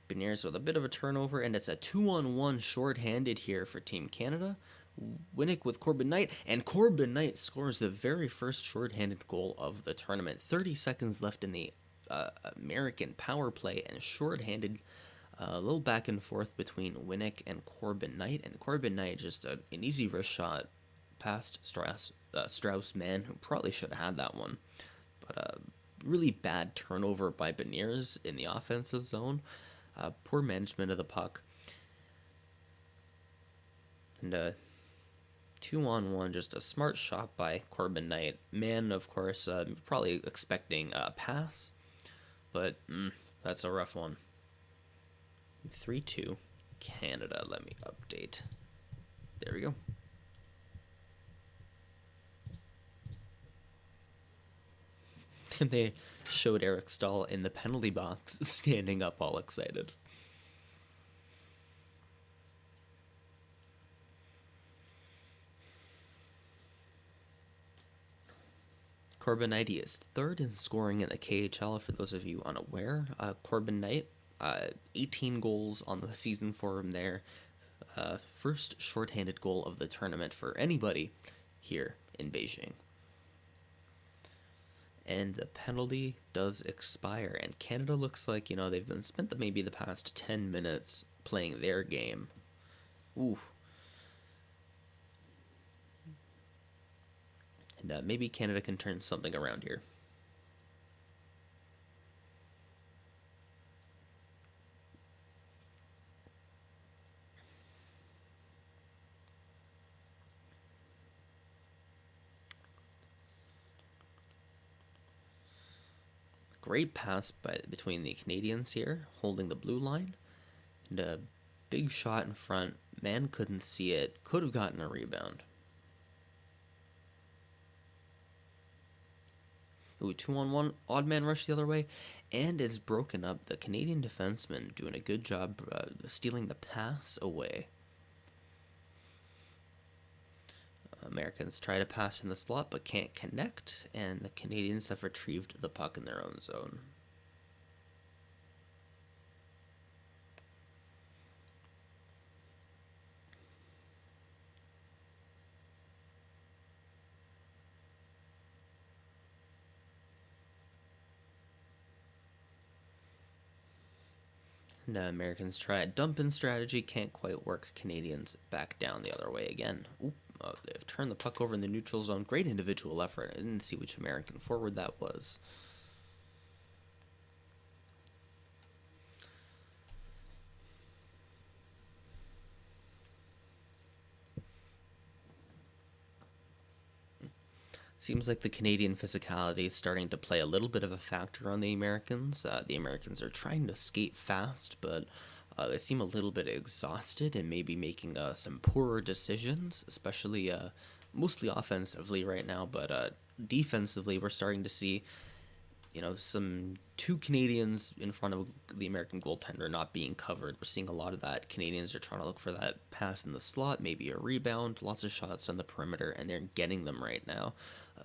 [SPEAKER 1] Beniers with a bit of a turnover, and it's a 2-on-1 shorthanded here for Team Canada. Winnick with Corbin Knight, and Corbin Knight scores the very first shorthanded goal of the tournament. 30 seconds left in the American power play, and shorthanded, a little back and forth between Winnick and Corbin Knight, and Corbin Knight just an easy wrist shot past Strauss man, who probably should have had that one. But really bad turnover by Beniers in the offensive zone. Poor management of the puck. And 2-on-1, just a smart shot by Corbin Knight. Man, of course, probably expecting a pass, but that's a rough one. 3-2 Canada. Let me update. There we go. And they showed Eric Stahl in the penalty box, standing up all excited. Corbin Knight is third in scoring in the KHL, for those of you unaware. Corbin Knight, 18 goals on the season for him there. First shorthanded goal of the tournament for anybody here in Beijing. And the penalty does expire, and Canada looks like, they've been spent maybe the past 10 minutes playing their game. Oof. And maybe Canada can turn something around here. Great pass between the Canadians here, holding the blue line. And a big shot in front. Man couldn't see it. Could have gotten a rebound. Ooh, 2-on-1. Odd man rush the other way. And is broken up. The Canadian defenseman doing a good job stealing the pass away. Americans try to pass in the slot but can't connect, and the Canadians have retrieved the puck in their own zone. And Americans try a dump-in strategy, can't quite work. Canadians back down the other way again. Ooh. They've turned the puck over in the neutral zone. Great individual effort. I didn't see which American forward that was. Seems like the Canadian physicality is starting to play a little bit of a factor on the Americans. The Americans are trying to skate fast, but they seem a little bit exhausted and maybe making some poorer decisions, especially mostly offensively right now, but defensively we're starting to see some two Canadians in front of the American goaltender not being covered. We're seeing a lot of that. Canadians are trying to look for that pass in the slot, maybe a rebound, lots of shots on the perimeter, and they're getting them right now.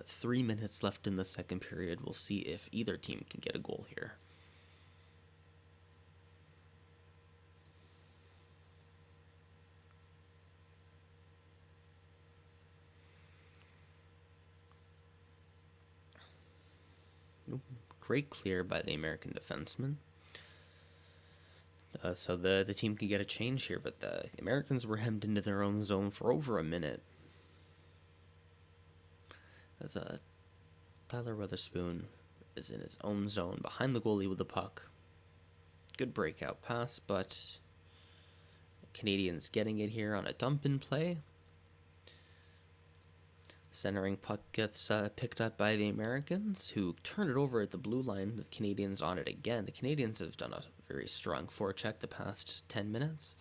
[SPEAKER 1] 3 minutes left in the second period. We'll see if either team can get a goal here. Great clear by the American defenseman. So the team can get a change here, but the Americans were hemmed into their own zone for over a minute. As Tyler Weatherspoon is in his own zone behind the goalie with the puck. Good breakout pass, but Canadians getting it here on a dump-in play. Centering puck gets picked up by the Americans, who turn it over at the blue line. The Canadians on it again. The Canadians have done a very strong forecheck the past 10 minutes.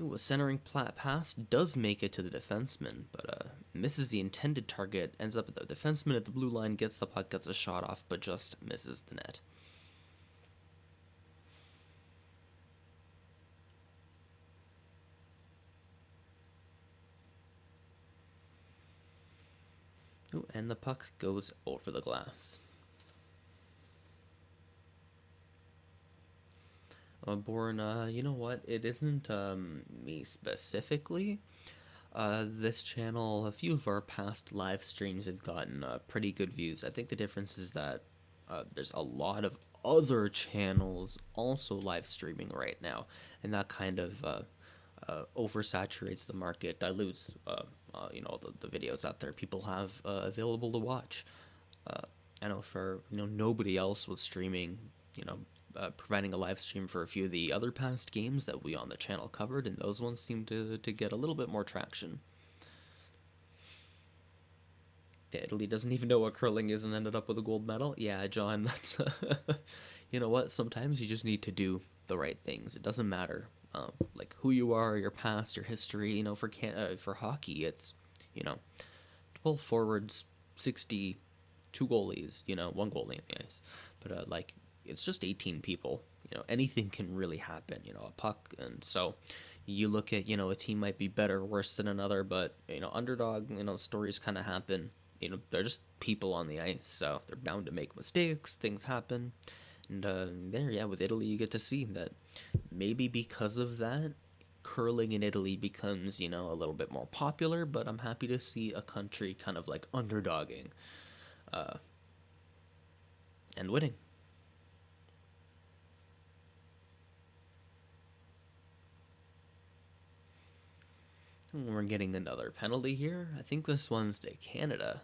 [SPEAKER 1] Ooh, a centering pass does make it to the defenseman, but misses the intended target. Ends up at the defenseman at the blue line, gets the puck, gets a shot off, but just misses the net. Ooh, and the puck goes over the glass. Born, you know what? It isn't me specifically. This channel, a few of our past live streams have gotten pretty good views. I think the difference is that there's a lot of other channels also live streaming right now, and that kind of oversaturates the market, dilutes the videos out there people have available to watch. I know for nobody else was streaming, providing a live stream for a few of the other past games that we on the channel covered, and those ones seem to get a little bit more traction. Italy doesn't even know what curling is and ended up with a gold medal. Yeah, John, that's you know what? Sometimes you just need to do the right things. It doesn't matter like who you are, your past, your history. For hockey, it's 12 forwards, 60, 2 goalies. One goalie, nice, but it's just 18 people. Anything can really happen. A puck, and so you look at a team might be better or worse than another, but underdog. Stories kind of happen. They're just people on the ice, so they're bound to make mistakes. Things happen. And with Italy, you get to see that maybe because of that, curling in Italy becomes, a little bit more popular, but I'm happy to see a country kind of like underdogging and winning. We're getting another penalty here. I think this one's to Canada.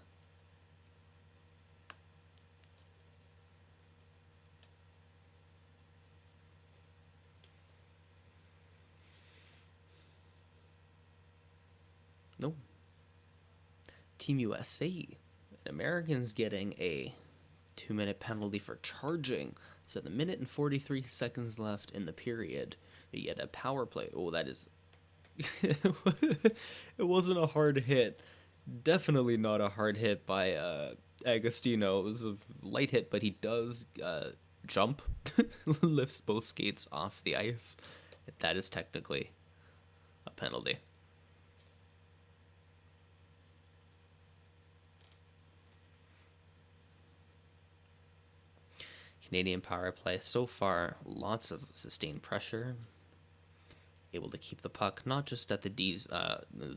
[SPEAKER 1] No. Team USA. Americans getting a 2-minute penalty for charging. So the minute and 43 seconds left in the period, we get a power play. Oh, that is... It wasn't a hard hit. Definitely not a hard hit by Agostino. It was a light hit, but he does jump. Lifts both skates off the ice. That is technically a penalty. Canadian power play so far, lots of sustained pressure. Able to keep the puck not just at the D's,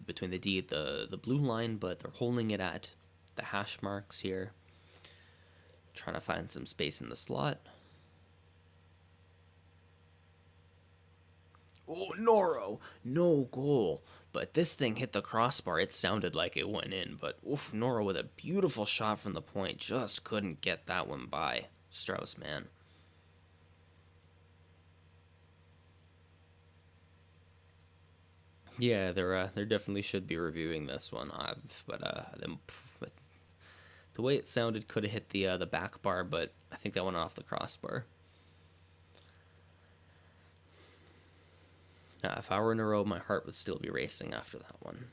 [SPEAKER 1] between the D and the blue line, but they're holding it at the hash marks here. Trying to find some space in the slot. Oh, Noro! No goal. But this thing hit the crossbar. It sounded like it went in, but oof, Noro with a beautiful shot from the point. Just couldn't get that one by. Strauss, man. Yeah, there definitely should be reviewing this one. But the way it sounded could have hit the back bar, but I think that went off the crossbar. If I were in a row, my heart would still be racing after that one.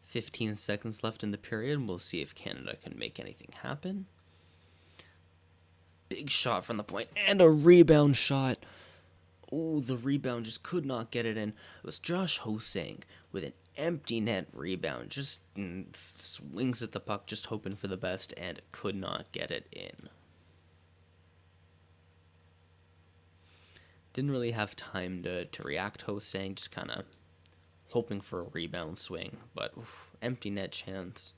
[SPEAKER 1] 15 seconds left in the period. We'll see if Canada can make anything happen. Big shot from the point and a rebound shot. Oh, the rebound just could not get it in. It was Josh Hosang with an empty net rebound. Just swings at the puck, just hoping for the best, and could not get it in. Didn't really have time to react, Hosang, just kind of hoping for a rebound swing, but empty net chance.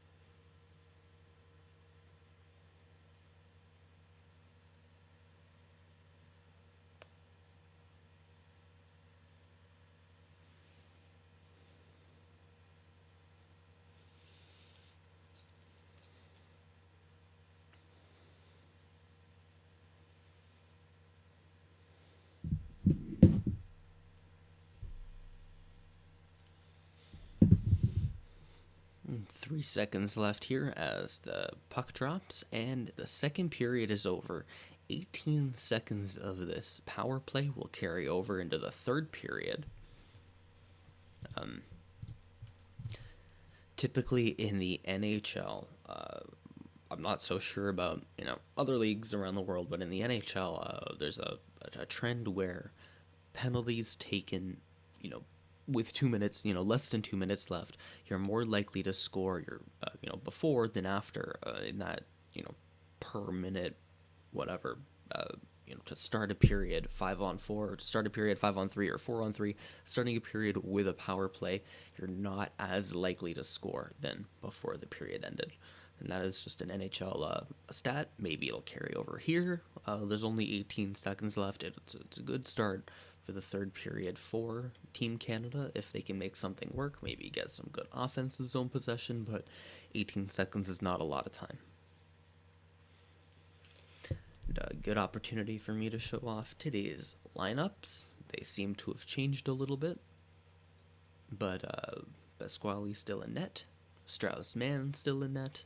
[SPEAKER 1] And 3 seconds left here as the puck drops, and the second period is over. 18 seconds of this power play will carry over into the third period. Typically in the NHL, I'm not so sure about other leagues around the world, but in the NHL, there's a trend where penalties taken, with 2 minutes, less than 2 minutes left, you're more likely to score your, before than after in that, per minute, whatever, to start a period 5-on-4, or to start a period 5-on-3 or 4-on-3, starting a period with a power play, you're not as likely to score than before the period ended. And that is just an NHL stat. Maybe it'll carry over here. There's only 18 seconds left. It's a good start for the third period for Team Canada. If they can make something work, maybe get some good offensive zone possession, but 18 seconds is not a lot of time. And a good opportunity for me to show off today's lineups. They seem to have changed a little bit, but Pasquale still in net, Strauss-Mann still in net.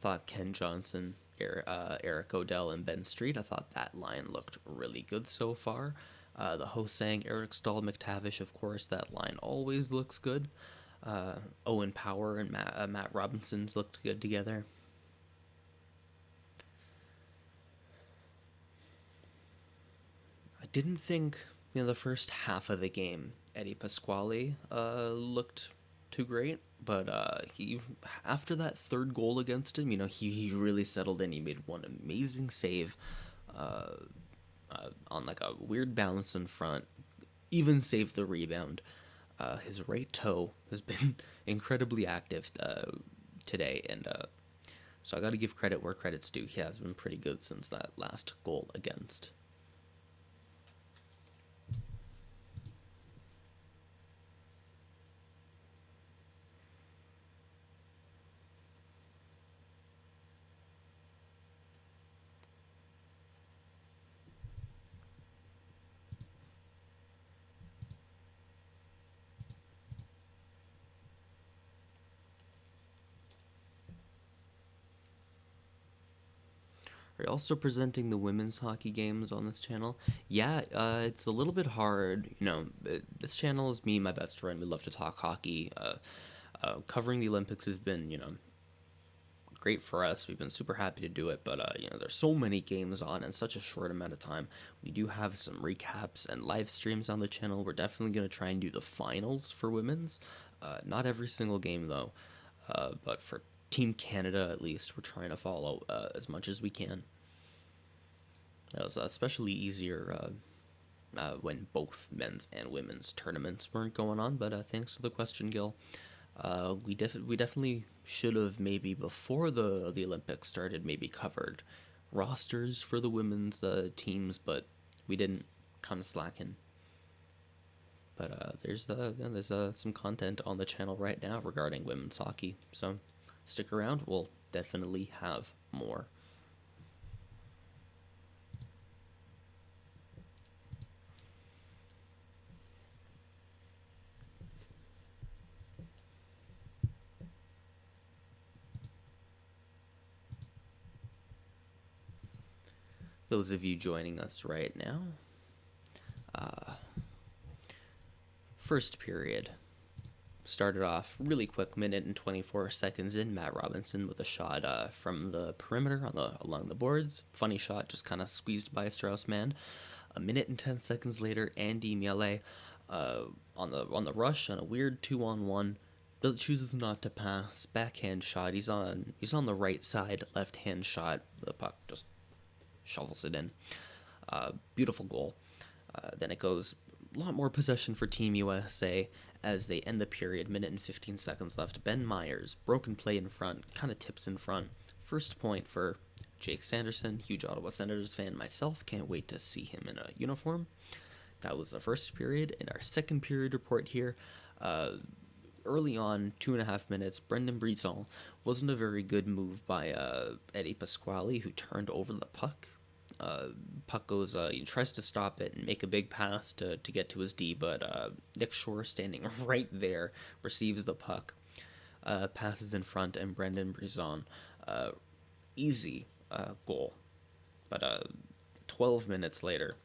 [SPEAKER 1] Thought Ken Johnson, Eric Odell, and Ben Street. I thought that line looked really good so far. The Hosang, Eric Stahl, McTavish, of course, that line always looks good. Owen Power and Matt Robinson's looked good together. I didn't think, the first half of the game, Eddie Pasquale looked too great, but he, after that third goal against him, he really settled in. He made one amazing save on like a weird bounce in front, even saved the rebound. His right toe has been incredibly active today, and so I got to give credit where credit's due. He has been pretty good since that last goal against. Are you also presenting the women's hockey games on this channel? Yeah, it's a little bit hard. This channel is me and my best friend. We love to talk hockey. Covering the Olympics has been, great for us. We've been super happy to do it, but there's so many games on in such a short amount of time. We do have some recaps and live streams on the channel. We're definitely going to try and do the finals for women's. Not every single game though, but for Team Canada at least, we're trying to follow as much as we can. It was especially easier when both men's and women's tournaments weren't going on, but thanks for the question, Gil. We definitely should have, maybe before the Olympics started, maybe covered rosters for the women's teams, but we didn't, kind of slacking. But there's some content on the channel right now regarding women's hockey, so stick around. We'll definitely have more. Those of you joining us right now, first period started off really quick, minute and 24 seconds in. Matt Robinson with a shot from the perimeter along the boards. Funny shot, just kind of squeezed by Strauss-Mann. A minute and 10 seconds later, Andy Miele on the rush on a weird 2-on-1. Chooses not to pass. Backhand shot. He's on the right side. Left hand shot. The puck just shovels it in. Beautiful goal. Then it goes a lot more possession for Team USA as they end the period. Minute and 15 seconds left. Ben Myers, broken play in front, kind of tips in front. First point for Jake Sanderson, huge Ottawa Senators fan myself. Can't wait to see him in a uniform. That was the first period. In our second period report here, early on, 2.5 minutes, Brendan Brisson wasn't a very good move by Eddie Pasquale, who turned over the puck. Puck goes, he tries to stop it and make a big pass to get to his D, but Nick Shore, standing right there, receives the puck, passes in front, and Brendan Brisson, easy goal. But 12 minutes later,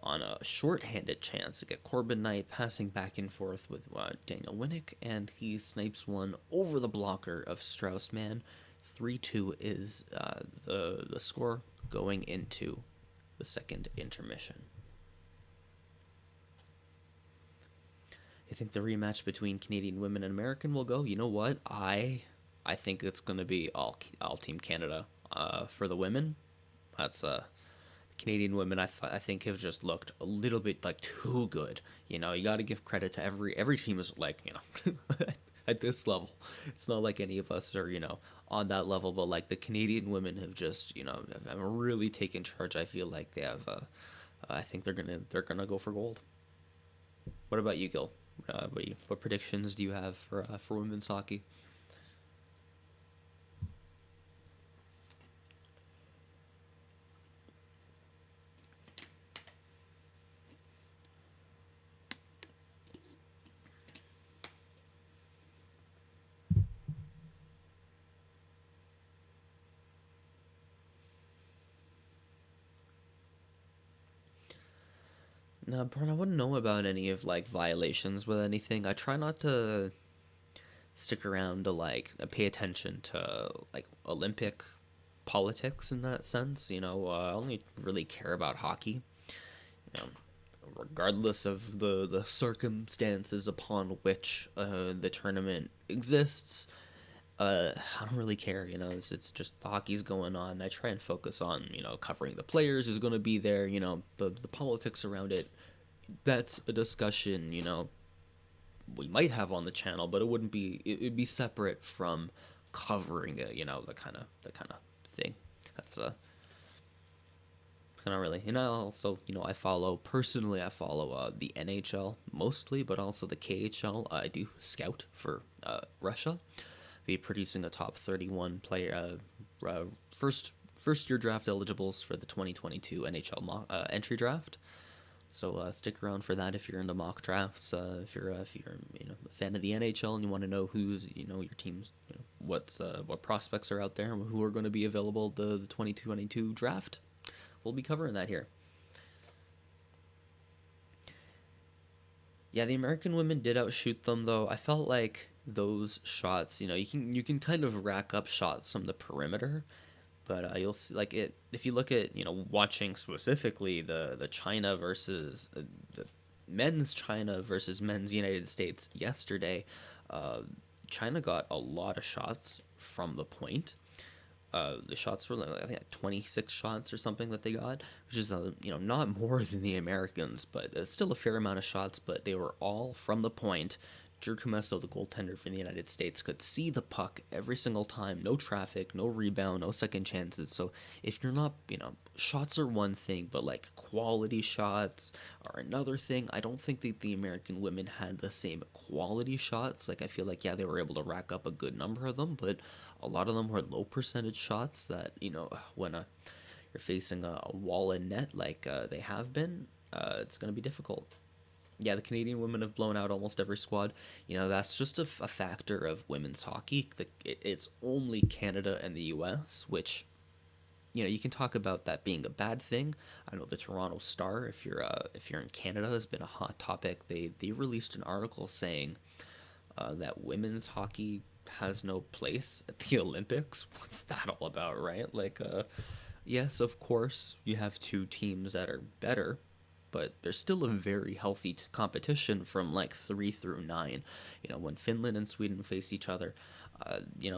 [SPEAKER 1] on a short-handed chance to get Corbin Knight passing back and forth with Daniel Winnick, and he snipes one over the blocker of Strauss-Mann. 3-2 is the score going into the second intermission. You think the rematch between Canadian women and American will go? You know what? I think it's going to be all Team Canada for the women. That's Canadian women, I think, have just looked a little bit like too good. You know, you got to give credit to every team is like, you know, at this level. It's not like any of us are, you know, on that level, but like the Canadian women have just, you know, have really taken charge. I feel like they have. I think they're gonna go for gold. What about you, Gil? What predictions do you have for women's hockey? No, Brian, I wouldn't know about any of like violations with anything. I try not to stick around to like pay attention to like Olympic politics in that sense. You know, I only really care about hockey. You know, regardless of the circumstances upon which the tournament exists. I don't really care, you know. It's just the hockey's going on. I try and focus on, you know, covering the players who's going to be there. You know, the politics around it. That's a discussion, you know, we might have on the channel, but it would be separate from covering it. You know, the kind of thing. That's kind of really. And I also, you know, I follow the NHL mostly, but also the KHL. I do scout for Russia. Be producing a top 31 player first year draft eligibles for the 2022 NHL entry draft. So stick around for that if you're into mock drafts. If you're you know, a fan of the NHL and you want to know who's, you know, your team's, you know, what prospects are out there and who are going to be available the 2022 draft, we'll be covering that here. Yeah, the American women did outshoot them, though. I felt like those shots, you know, you can kind of rack up shots from the perimeter, but you'll see, like, it if you look at, you know, watching specifically the China versus the men's China versus men's United States yesterday, China got a lot of shots from the point. The shots were, I think, like 26 shots or something that they got, which is, you know, not more than the Americans, but it's still a fair amount of shots. But they were all from the point, Drew Commesso, the goaltender for the United States, could see the puck every single time. No traffic, no rebound, no second chances. So if you're not, shots are one thing, but like quality shots are another thing. I don't think that the American women had the same quality shots. Like I feel like, yeah, they were able to rack up a good number of them, but a lot of them were low percentage shots that, when you're facing a wall in net like they have been, it's going to be difficult. Yeah, the Canadian women have blown out almost every squad. That's just a factor of women's hockey. It's only Canada and the U.S., which, you can talk about that being a bad thing. I know the Toronto Star, if you're in Canada, has been a hot topic. They released an article saying that women's hockey has no place at the Olympics. What's that all about, right? Like, yes, of course, you have two teams that are better, but there's still a very healthy competition from like 3 through 9. When Finland and Sweden face each other,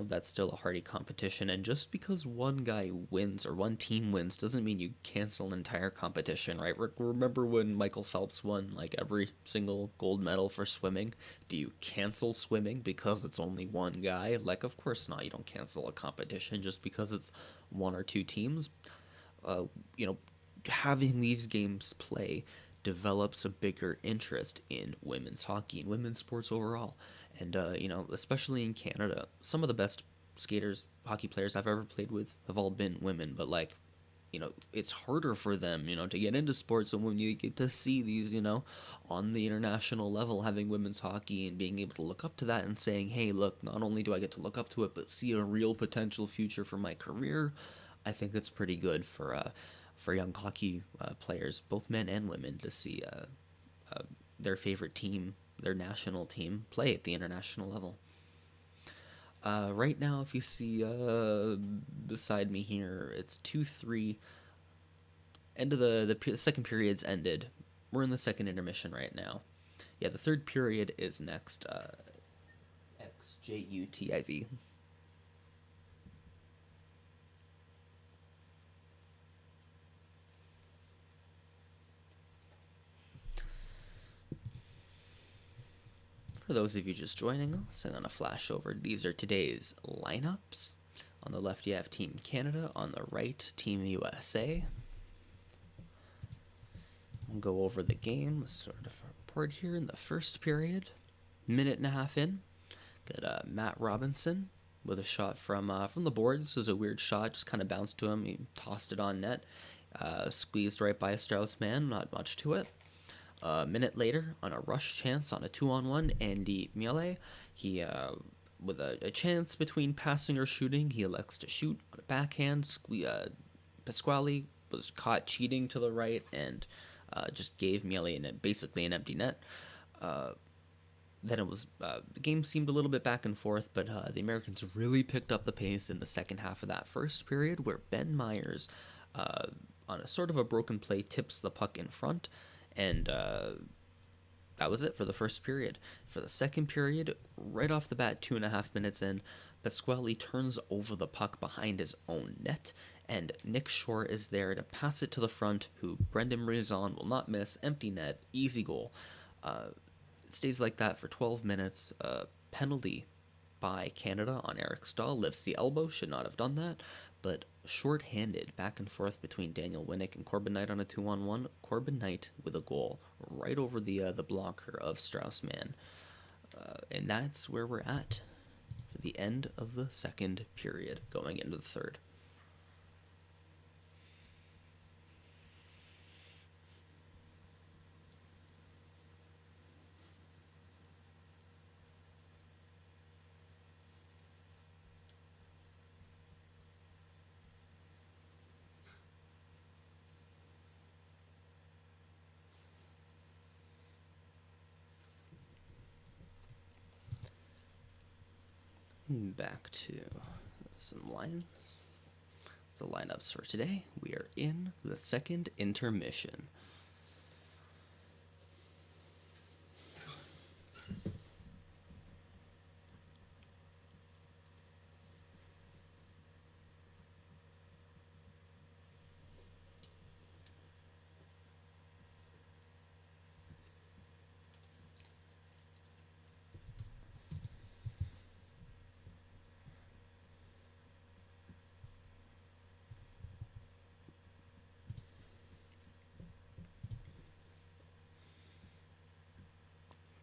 [SPEAKER 1] that's still a hearty competition. And just because one guy wins or one team wins doesn't mean you cancel an entire competition, right? Remember when Michael Phelps won like every single gold medal for swimming? Do you cancel swimming because it's only one guy? Like, of course not. You don't cancel a competition just because it's one or two teams. uh, you know, Having these games play develops a bigger interest in women's hockey and women's sports overall. And, especially in Canada, some of the best skaters, hockey players I've ever played with have all been women, but like, it's harder for them, to get into sports. And when you get to see these, on the international level, having women's hockey and being able to look up to that and saying, hey, look, not only do I get to look up to it, but see a real potential future for my career, I think it's pretty good for young hockey players, both men and women, to see their favorite team, their national team, play at the international level. Right now, if you see beside me here, it's 2-3. End of the second period's ended. We're in the second intermission right now. Yeah, the third period is next. XJUTIV. For those of you just joining us, I'm going to flash over. These are today's lineups. On the left, you have Team Canada. On the right, Team USA. We'll go over the game, sort of report here in the first period. Minute and a half in, got Matt Robinson with a shot from the boards. This was a weird shot, just kind of bounced to him. He tossed it on net, squeezed right by a Strauss man. Not much to it. A minute later, on a rush chance on a 2-on-1, Andy Miele, he with a chance between passing or shooting, he elects to shoot on a backhand. Pasquale was caught cheating to the right and just gave Miele basically an empty net. Then it was the game seemed a little bit back and forth, but the Americans really picked up the pace in the second half of that first period, where Ben Myers, on a sort of a broken play, tips the puck in front. And that was it for the first period. For the second period, right off the bat, 2.5 minutes in, Pasquale turns over the puck behind his own net, and Nick Shore is there to pass it to the front, who Brendan Brizon will not miss. Empty net, easy goal. It stays like that for 12 minutes. Penalty by Canada on Eric Stahl. Lifts the elbow, should not have done that. But short-handed, back and forth between Daniel Winnick and Corbin Knight on a 2-on-1. Corbin Knight with a goal right over the blocker of Strauss-Mann. And that's where we're at for the end of the second period, going into the third. Back to some lines. The lineups for today. We are in the second intermission.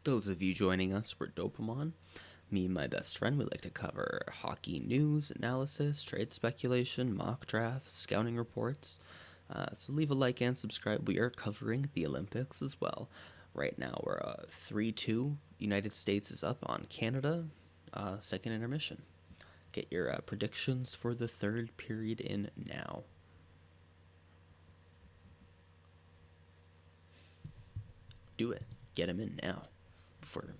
[SPEAKER 1] Those of you joining us were Dopamon. Me and my best friend, we like to cover hockey news, analysis, trade speculation, mock drafts, scouting reports. So leave a like and subscribe. We are covering the Olympics as well. Right now we're 3-2. United States is up on Canada. Second intermission. Get your predictions for the third period in now. Do it. Get them in now.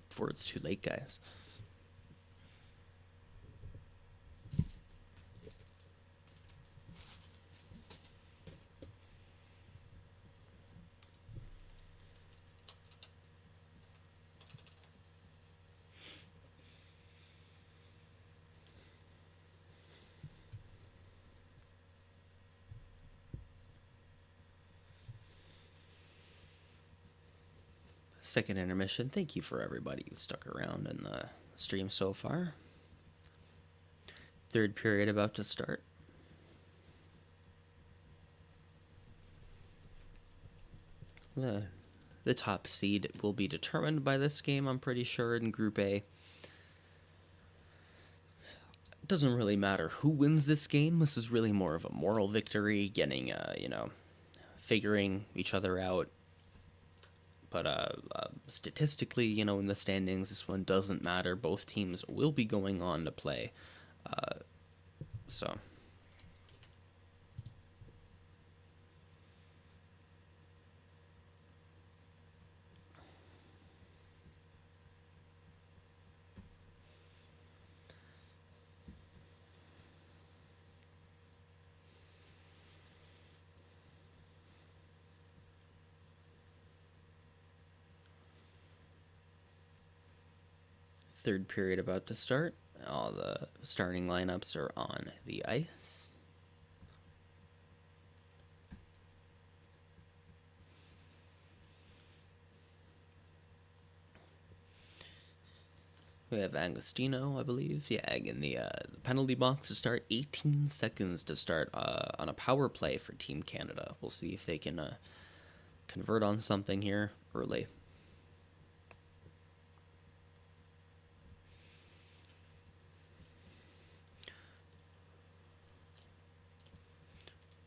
[SPEAKER 1] Before it's too late, guys. Second intermission. Thank you for everybody who stuck around in the stream so far. Third period about to start. The top seed will be determined by this game, I'm pretty sure, in Group A. It doesn't really matter who wins this game. This is really more of a moral victory, getting, figuring each other out. But statistically, in the standings, this one doesn't matter. Both teams will be going on to play. So... Third period about to start. All the starting lineups are on the ice. We have Agostino, I believe. Yeah, in the penalty box to start. 18 seconds to start on a power play for Team Canada. We'll see if they can convert on something here early.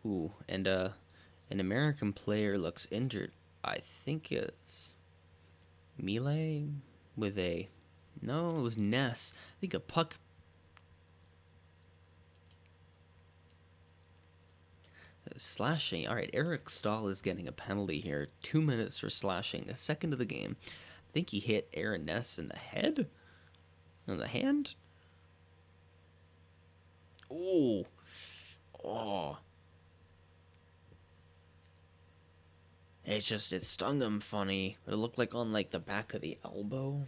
[SPEAKER 1] Ooh, and an American player looks injured. I think it's Melee with a... No, it was Ness. I think a puck... Slashing. Alright, Eric Stahl is getting a penalty here. 2 minutes for slashing. A second of the game. I think he hit Aaron Ness in the head? In the hand? Ooh. Oh. It stung him funny. It looked like on the back of the elbow.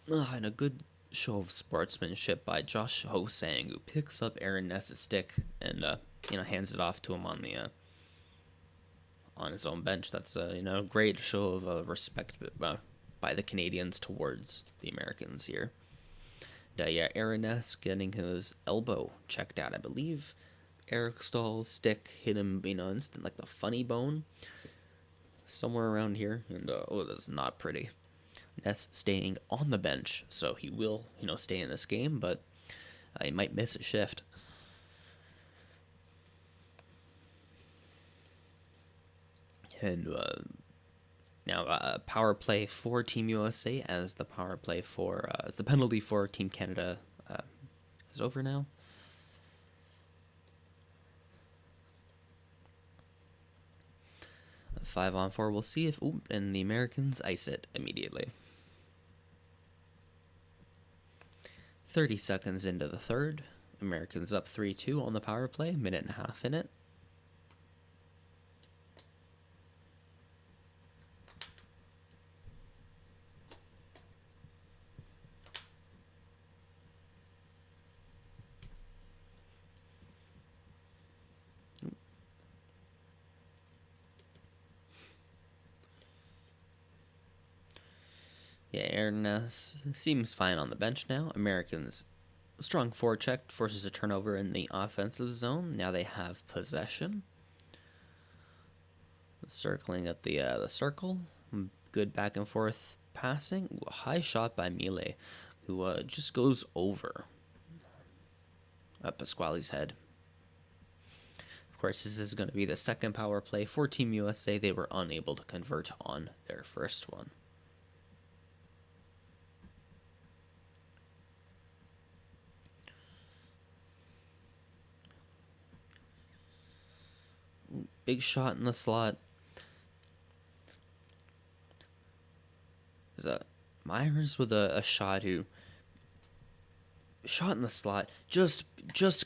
[SPEAKER 1] And a good show of sportsmanship by Josh Hosang, who picks up Aaron Ness's stick and hands it off to him on his own bench. That's a great show of respect by the Canadians towards the Americans here. Aaron Ness getting his elbow checked out, I believe. Eric Stahl's stick hit him, instant, the funny bone. Somewhere around here. And, that's not pretty. Ness staying on the bench, so he will, stay in this game, but he might miss a shift. And now power play for Team USA as the power play for, as the penalty for Team Canada is over now. 5-on-4. We'll see if... Ooh, and the Americans ice it immediately. 30 seconds into the third. Americans up 3-2 on the power play. Minute and a half in it. Yeah, Aaron Ness seems fine on the bench now. Americans strong forecheck forces a turnover in the offensive zone. Now they have possession. Circling at the circle. Good back and forth passing. Ooh, a high shot by Mile, who just goes over Pasquale's head. Of course, this is going to be the second power play for Team USA. They were unable to convert on their first one. Big shot in the slot. Myers with a shot who shot in the slot, just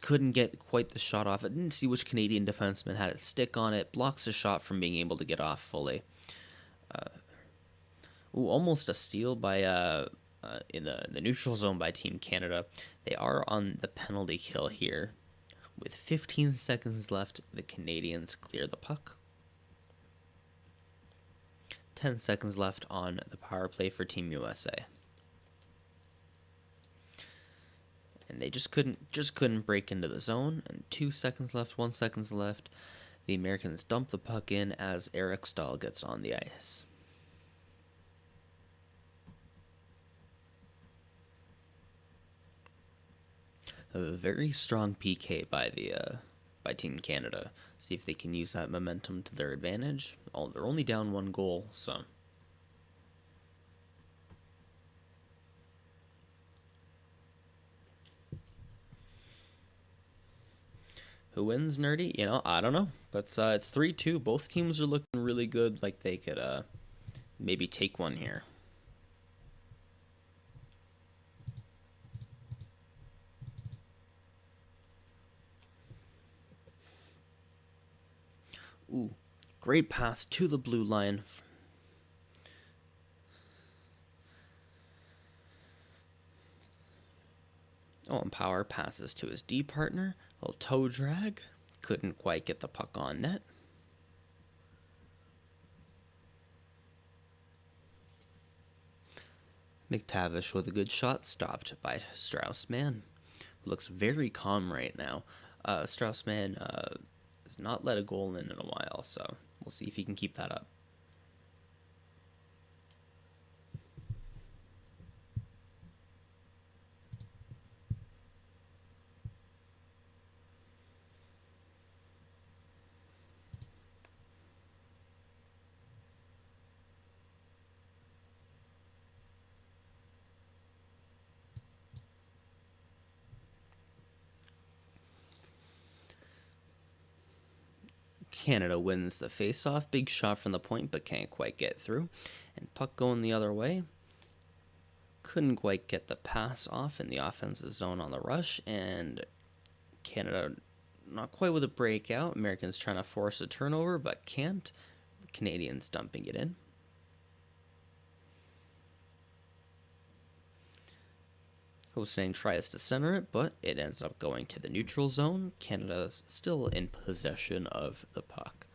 [SPEAKER 1] couldn't get quite the shot off. I didn't see which Canadian defenseman had it stick on it, blocks the shot from being able to get off fully. Almost a steal by in the neutral zone by Team Canada. They are on the penalty kill here. With 15 seconds left, the Canadians clear the puck. 10 seconds left on the power play for Team USA. And they just couldn't break into the zone. And 2 seconds left, 1 second left. The Americans dump the puck in as Eric Stahl gets on the ice. A very strong PK by Team Canada. See if they can use that momentum to their advantage. Oh, they're only down 1 goal, so. Who wins, Nerdy? You know, I don't know. But it's 3-2. Both teams are looking really good, like they could maybe take one here. Ooh, great pass to the blue line. Oh, and Power passes to his D partner. A little toe drag. Couldn't quite get the puck on net. McTavish with a good shot, stopped by Strauss-Mann. Looks very calm right now. Strauss-Mann has not let a goal in a while, so we'll see if he can keep that up. Canada wins the face-off. Big shot from the point, but can't quite get through. And puck going the other way. Couldn't quite get the pass off in the offensive zone on the rush. And Canada not quite with a breakout. Americans trying to force a turnover, but can't. Canadians dumping it in. Hossein tries to center it, but it ends up going to the neutral zone. Canada's still in possession of the puck.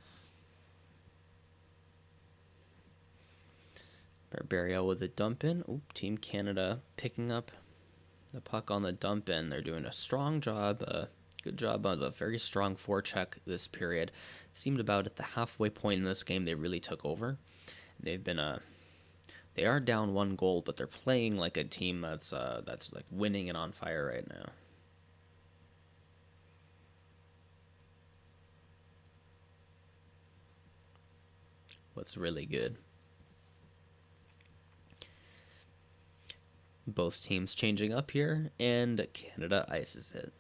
[SPEAKER 1] Barbario with a dump in. Oop, Team Canada picking up the puck on the dump in. They're doing a strong job, good job on a very strong forecheck this period. Seemed about at the halfway point in this game they really took over. They've been they are down 1 goal, but they're playing like a team that's like winning and on fire right now. What's really good. Both teams changing up here, and Canada ices it.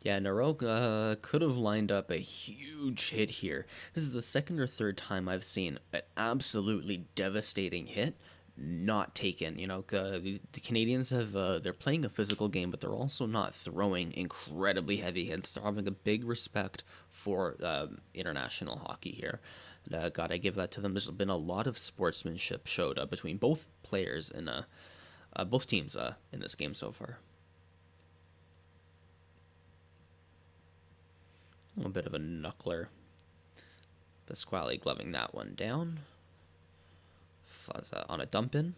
[SPEAKER 1] Yeah, Naroka could have lined up a huge hit here. This is the second or third time I've seen an absolutely devastating hit not taken. You know, the Canadians have they're playing a physical game, but they're also not throwing incredibly heavy hits. They're having a big respect for international hockey here. Gotta give that to them. There's been a lot of sportsmanship showed between both players and both teams in this game so far. A little bit of a knuckler. Pasquale gloving that one down. Fuzza on a dump in.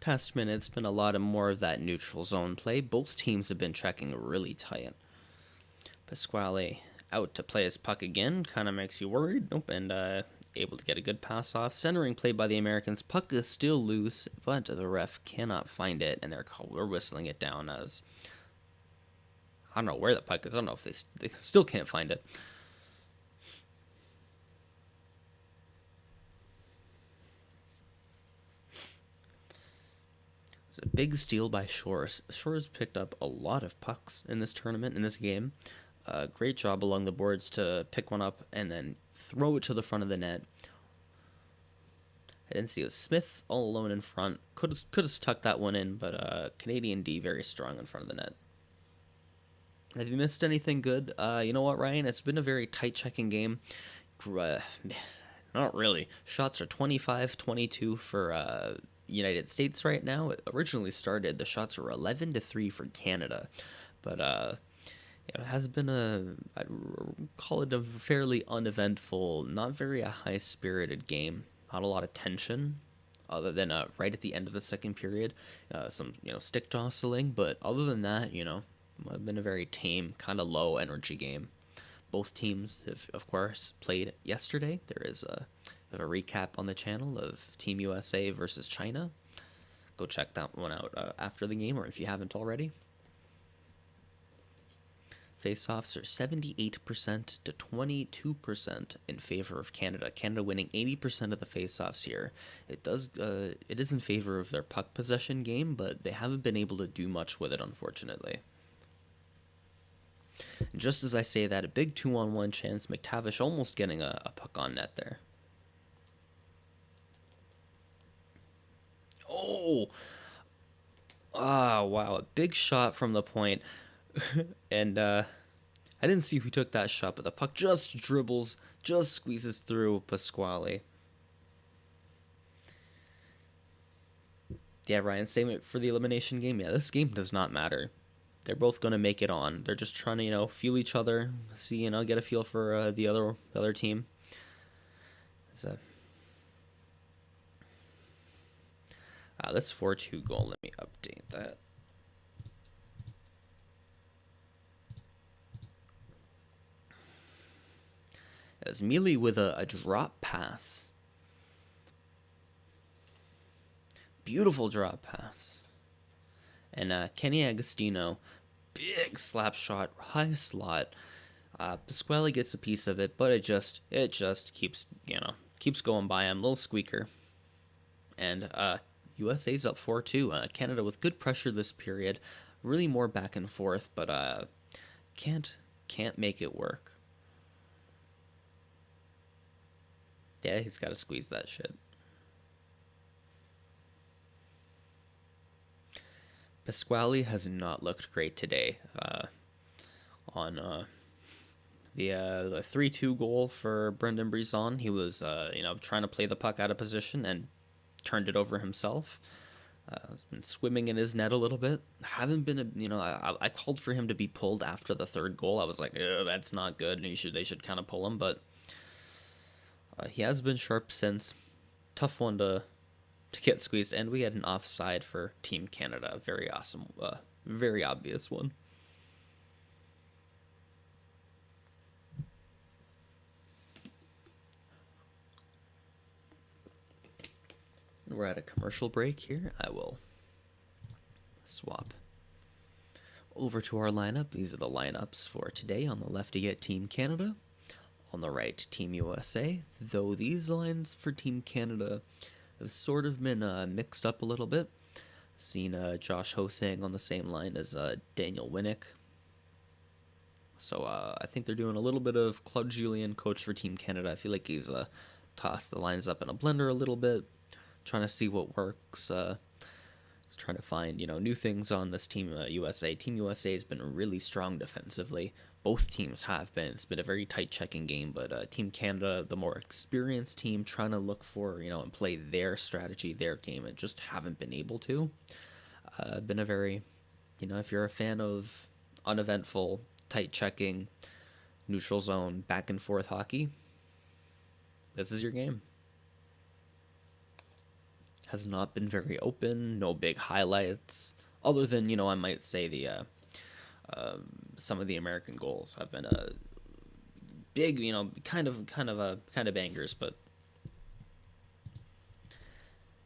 [SPEAKER 1] past minute, it's been a lot of more of that neutral zone play. Both teams have been checking really tight. Pasquale out to play his puck again, kind of makes you worried. Nope, and able to get a good pass off. Centering play by the Americans. Puck is still loose, but the ref cannot find it, and they're whistling it down as... I don't know where the puck is. I don't know if they still can't find it. It's a big steal by Shores. Shores picked up a lot of pucks in this tournament, in this game. Great job along the boards to pick one up and then throw it to the front of the net. I didn't see a Smith all alone in front. Could have stuck that one in, but Canadian D very strong in front of the net. Have you missed anything good? You know what, Ryan? It's been a very tight checking game. Not really. Shots are 25-22 for United States right now. It originally started, the shots were 11-3 for Canada. But it has been I'd call it a fairly uneventful, not very a high-spirited game. Not a lot of tension, other than right at the end of the second period, some stick jostling. But other than that, it's been a very tame, kind of low energy game. Both teams have, of course, played yesterday. There is a recap on the channel of Team USA versus China. Go check that one out after the game, or if you haven't already. Faceoffs are 78% to 22% in favor of Canada. Canada winning 80% of the faceoffs here. It is in favor of their puck possession game, but they haven't been able to do much with it, unfortunately. And just as I say that, a big 2-on-1 chance. McTavish almost getting a puck on net there. Oh! Ah, wow. A big shot from the point. And I didn't see who took that shot, but the puck just dribbles, just squeezes through Pasquale. Yeah, Ryan, same for the elimination game. Yeah, this game does not matter. They're both going to make it on. They're just trying to, feel each other, see, get a feel for the other team. This 4-2 goal, let me update that. As Mealy with a drop pass. Beautiful drop pass. And Kenny Agostino, big slap shot, high slot. Pasquale gets a piece of it, but it just keeps going by him. Little squeaker. And USA's up 4-2. Canada with good pressure this period. Really more back and forth, but can't make it work. Yeah, he's got to squeeze that shit. Pasquale has not looked great today. On the 3-2 goal for Brendan Brisson, he was trying to play the puck out of position and turned it over himself. Has been swimming in his net a little bit. Haven't been I called for him to be pulled after the third goal. I was like, that's not good, and they should kind of pull him, but he has been sharp since. Tough one to get squeezed, and we had an offside for Team Canada. Very awesome, very obvious one. We're at a commercial break here. I will swap over to our lineup. These are the lineups for today. On the left, you get Team Canada. On the right, Team USA. Though these lines for Team Canada have sort of been mixed up a little bit. Seen Josh Hosang on the same line as Daniel Winnick. So I think they're doing a little bit of Claude Julien, coach for Team Canada. I feel like he's tossed the lines up in a blender a little bit, trying to see what works. He's trying to find new things on this Team USA. Team USA has been really strong defensively. Both teams have been. It's been a very tight checking game, but Team Canada, the more experienced team, trying to look for and play their strategy, their game, and just haven't been able to. Been a very, if you're a fan of uneventful, tight checking, neutral zone, back and forth hockey, this is your game. has not been very open. No big highlights, other than I might say the some of the American goals have been big, kind of bangers, but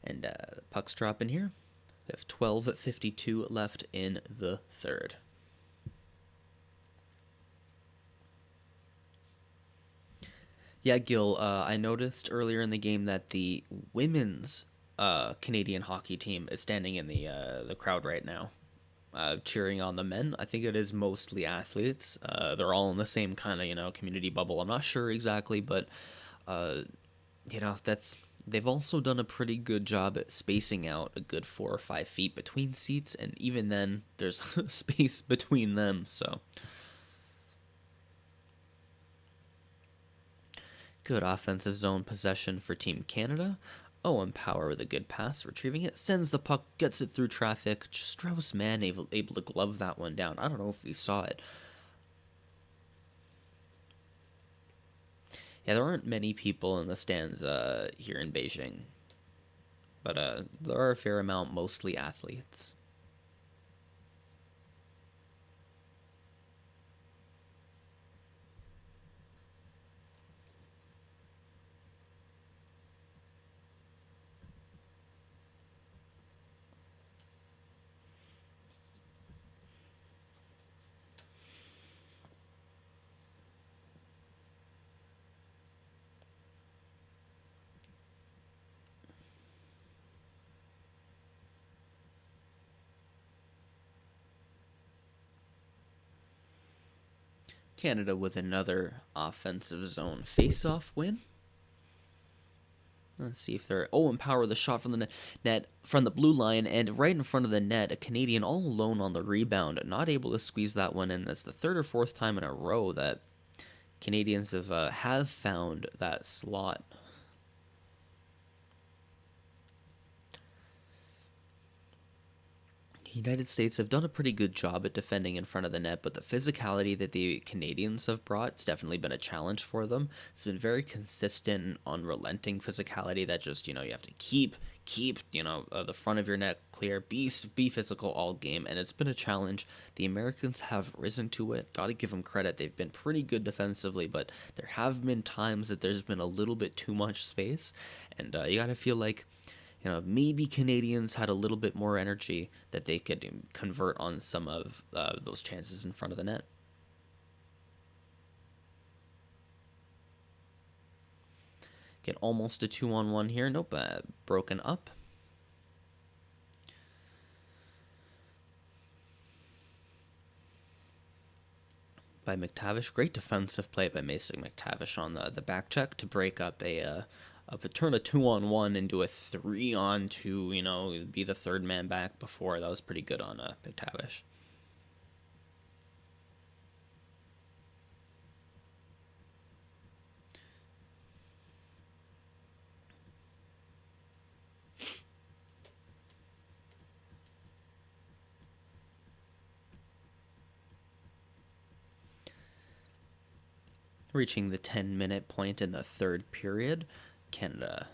[SPEAKER 1] and pucks drop in here. We have 12:52 left in the third. Yeah, Gil, I noticed earlier in the game that the women's Canadian hockey team is standing in the crowd right now, cheering on the men. I think it is mostly athletes. They're all in the same kind of community bubble. I'm not sure exactly, but uh, that's they've also done a pretty good job at spacing out a good 4 or 5 feet between seats, and even then, there's space between them. So good offensive zone possession for Team Canada. Owen Power with a good pass, retrieving it, sends the puck, gets it through traffic. Strauss Mann able to glove that one down. I don't know if we saw it. Yeah, there aren't many people in the stands here in Beijing, but there are a fair amount, mostly athletes. Canada with another offensive zone face-off win. Let's see if they're... Oh, Empower the shot from the net from the blue line, and right in front of the net, a Canadian all alone on the rebound, not able to squeeze that one in. That's the third or fourth time in a row that Canadians have found that slot. The United States have done a pretty good job at defending in front of the net, but the physicality that the Canadians have brought, it's definitely been a challenge for them. It's been very consistent, unrelenting physicality that just, you have to keep the front of your net clear, be physical all game, and it's been a challenge. The Americans have risen to it. Got to give them credit. They've been pretty good defensively, but there have been times that there's been a little bit too much space, and you got to feel like maybe Canadians had a little bit more energy that they could convert on some of those chances in front of the net. Get almost a 2-on-1 here. Nope, broken up. By McTavish. Great defensive play by Mason McTavish on the back check to break up turn a 2-on-1 into a 3-on-2, be the third man back before. That was pretty good on McTavish. Reaching the 10-minute point in the third period. Canada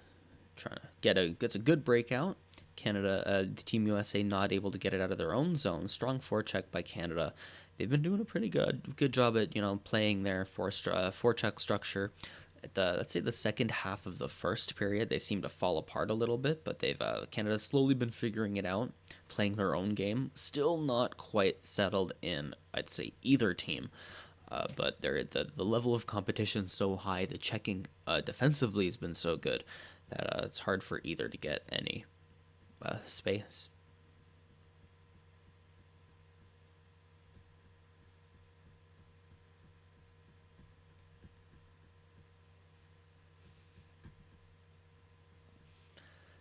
[SPEAKER 1] trying to gets a good breakout. Canada, the Team USA not able to get it out of their own zone. Strong forecheck by Canada. They've been doing a pretty good job at playing their forecheck structure. At let's say the second half of the first period, they seem to fall apart a little bit, but they've Canada's slowly been figuring it out, playing their own game. Still not quite settled in, I'd say, either team. But the level of competition so high, the checking defensively has been so good that it's hard for either to get any space.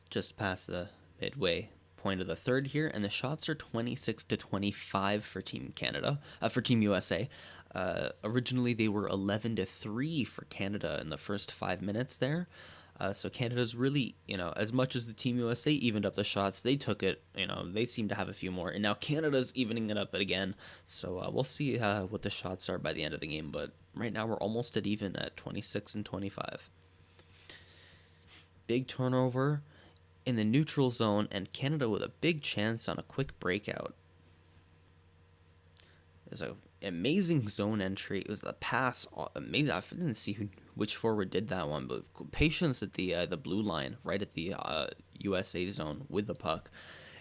[SPEAKER 1] Just past the midway point of the third here, and the shots are 26-25 for Team Canada, for Team USA. Originally, they were 11-3 for Canada in the first 5 minutes there. So Canada's really, as much as the Team USA evened up the shots, they took it, they seem to have a few more. And now Canada's evening it up again. So we'll see what the shots are by the end of the game. But right now, we're almost at even at 26-25. Big turnover in the neutral zone, and Canada with a big chance on a quick breakout. There's an amazing zone entry. It was a pass. Amazing. I didn't see which forward did that one, but patience at the blue line, right at the USA zone with the puck,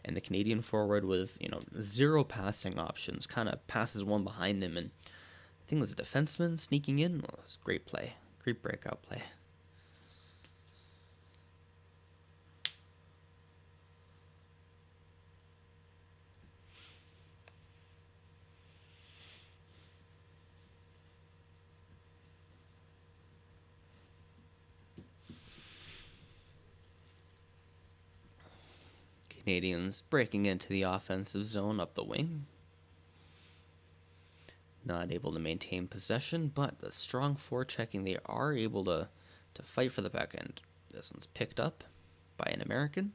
[SPEAKER 1] and the Canadian forward with zero passing options, kind of passes one behind him, and I think it was a defenseman sneaking in. Well, it was a great play, great breakout play. Canadians breaking into the offensive zone up the wing. Not able to maintain possession, but the strong forechecking, they are able to fight for the back end. This one's picked up by an American.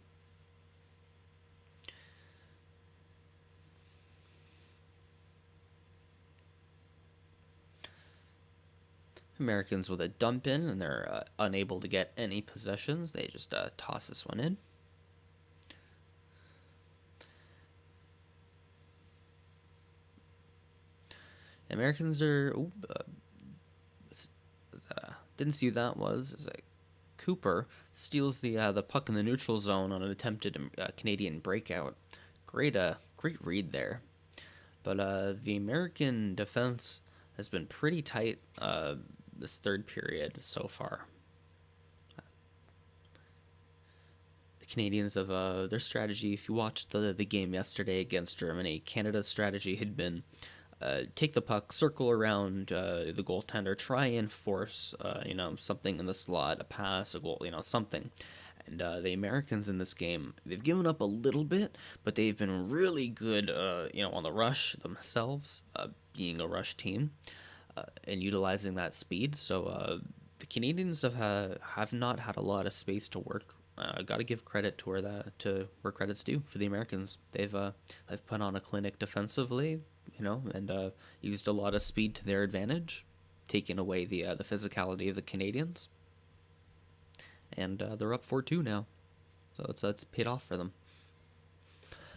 [SPEAKER 1] Americans with a dump in, and they're unable to get any possessions. They just toss this one in. Americans are. Didn't see who that was. It's like Cooper steals the puck in the neutral zone on an attempted Canadian breakout. Great read there. But the American defense has been pretty tight this third period so far. The Canadians have their strategy. If you watched the game yesterday against Germany, Canada's strategy had been take the puck, circle around the goaltender, try and force something in the slot, a pass, a goal, something. And the Americans in this game, they've given up a little bit, but they've been really good, on the rush themselves, being a rush team, and utilizing that speed. So the Canadians have not had a lot of space to work. Got to give credit to where credit's due for the Americans. They've put on a clinic defensively, and used a lot of speed to their advantage, taking away the physicality of the Canadians. And they're up 4-2 now, so it's paid off for them.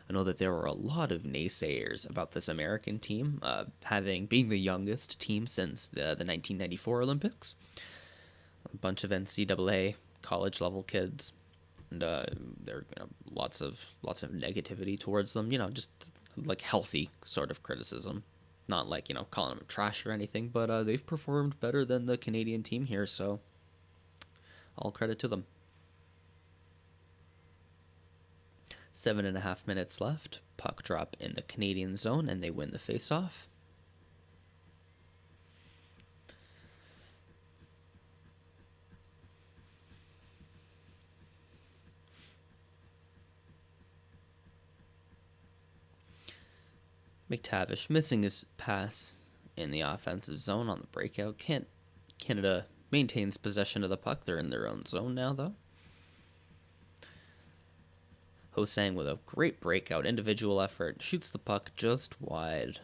[SPEAKER 1] I know that there were a lot of naysayers about this American team, being the youngest team since the 1994 Olympics. A bunch of NCAA college level kids, and there are lots of negativity towards them. Just like healthy sort of criticism, not like calling them trash or anything. But they've performed better than the Canadian team here, so all credit to them. 7.5 minutes left. Puck drop in the Canadian zone, and they win the faceoff. McTavish missing his pass in the offensive zone on the breakout. Canada maintains possession of the puck. They're in their own zone now, though. Ho-Sang with a great breakout individual effort, shoots the puck just wide.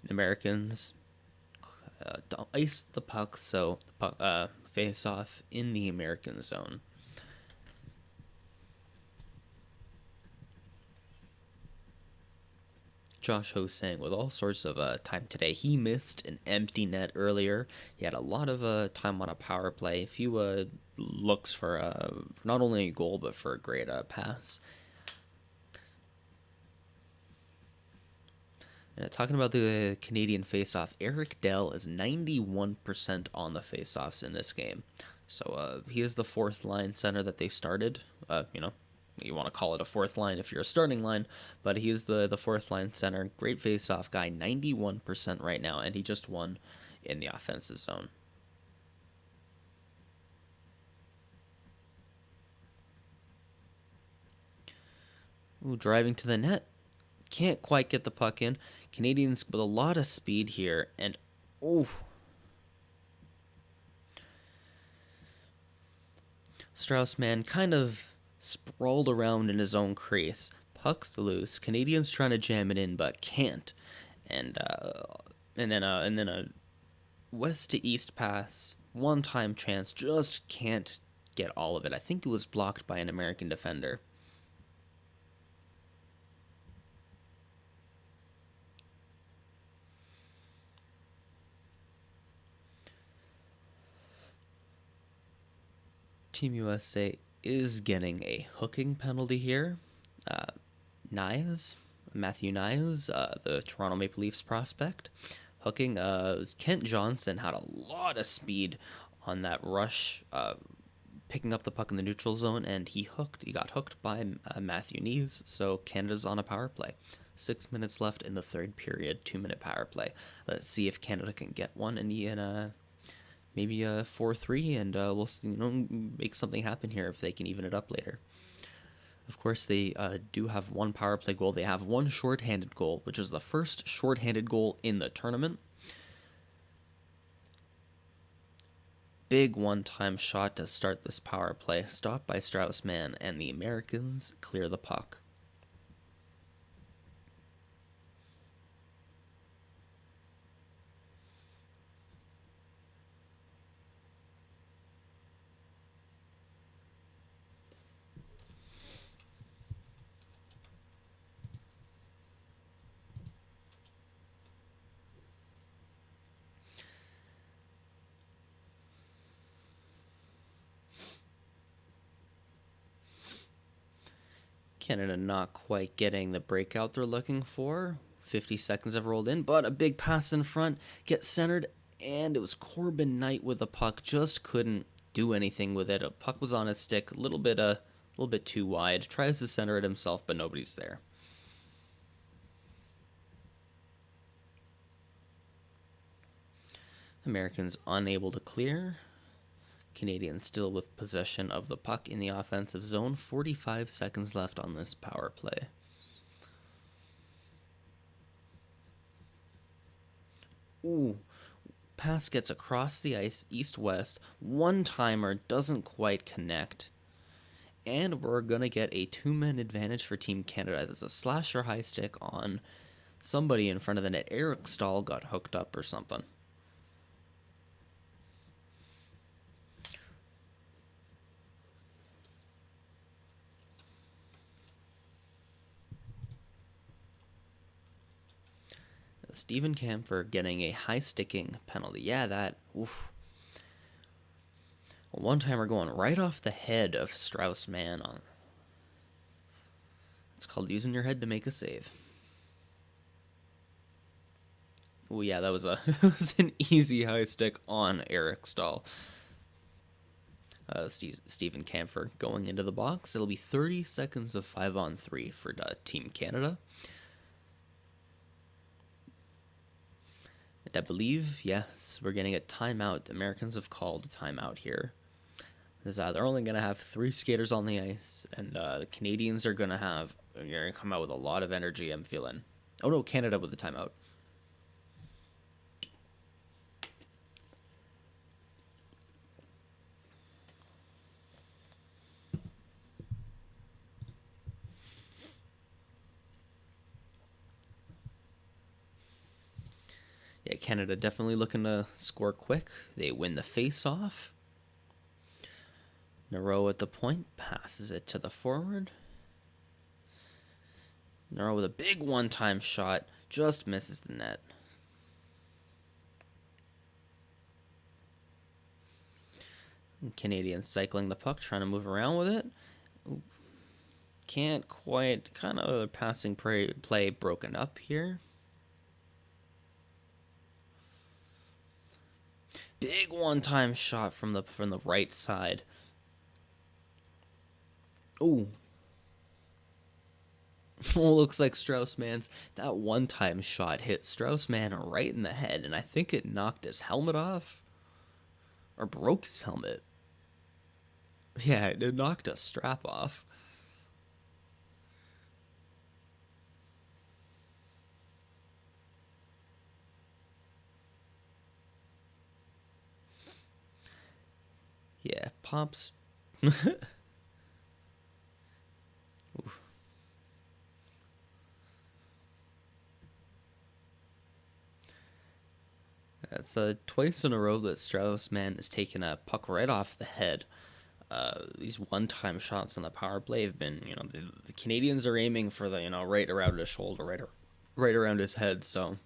[SPEAKER 1] The Americans ice the puck, so the puck face off in the American zone. Josh Ho-Sang with all sorts of time today. He missed an empty net earlier. He had a lot of time on a power play. A few looks for not only a goal, but for a great pass. Talking about the Canadian faceoff, Eric Dell is 91% on the faceoffs in this game. So he is the fourth line center that they started. You want to call it a fourth line if you're a starting line, but he is the fourth line center. Great face-off guy, 91% right now, and he just won in the offensive zone. Ooh, driving to the net. Can't quite get the puck in. Canadians with a lot of speed here, and Straussman kind of sprawled around in his own crease. Puck's loose. Canadians trying to jam it in, but can't. And then a West to east pass, one time chance, just can't get all of it. I think it was blocked by an American defender. Team USA is getting a hooking penalty here. Matthew Nyes, the Toronto Maple Leafs prospect, hooking. Kent Johnson had a lot of speed on that rush, picking up the puck in the neutral zone, and he got hooked by Matthew Nyes. So Canada's on a power play. 6 minutes left in the third period, 2-minute power play. Let's see if Canada can get one in maybe a 4-3, and we'll make something happen here if they can even it up later. Of course, they do have one power play goal. They have one shorthanded goal, which is the first shorthanded goal in the tournament. Big one-time shot to start this power play, stopped by Strauss-Mann, and the Americans clear the puck. Canada not quite getting the breakout they're looking for. 50 seconds have rolled in, but a big pass in front, gets centered, and it was Corbin Knight with the puck. Just couldn't do anything with it. A puck was on his stick, a little bit too wide. Tries to center it himself, but nobody's there. Americans unable to clear. Canadians still with possession of the puck in the offensive zone. 45 seconds left on this power play. Ooh, pass gets across the ice, east-west. One-timer doesn't quite connect. And we're going to get a 2-man advantage for Team Canada. There's a slasher high stick on somebody in front of the net. Eric Stahl got hooked up or something. Stephen Camphor getting a high-sticking penalty. Yeah, that... Oof. A one-timer going right off the head of Strauss-Mann. It's called using your head to make a save. Oh yeah, that was an easy high stick on Eric Stahl. Stephen Camphor going into the box. It'll be 30 seconds of 5-on-3 for Team Canada. And I believe, yes, we're getting a timeout. The Americans have called a timeout here. They're only going to have 3 skaters on the ice, and the Canadians are going to come out with a lot of energy, I'm feeling. Oh no, Canada with the timeout. Yeah, Canada definitely looking to score quick. They win the face-off. Nero at the point, passes it to the forward. Nero with a big one-time shot, just misses the net. Canadians cycling the puck, trying to move around with it. Can't quite, kind of a passing play broken up here. Big one-time shot from the right side. Ooh. Looks like Strauss-Mann's, that one-time shot hit Strauss-Mann right in the head, and I think it knocked his helmet off. Or broke his helmet. Yeah, it knocked a strap off. Yeah, Pops. It's twice in a row that Strauss-Man has taken a puck right off the head. These one-time shots on the power play have been, the Canadians are aiming for the, right around his shoulder, right around his head. So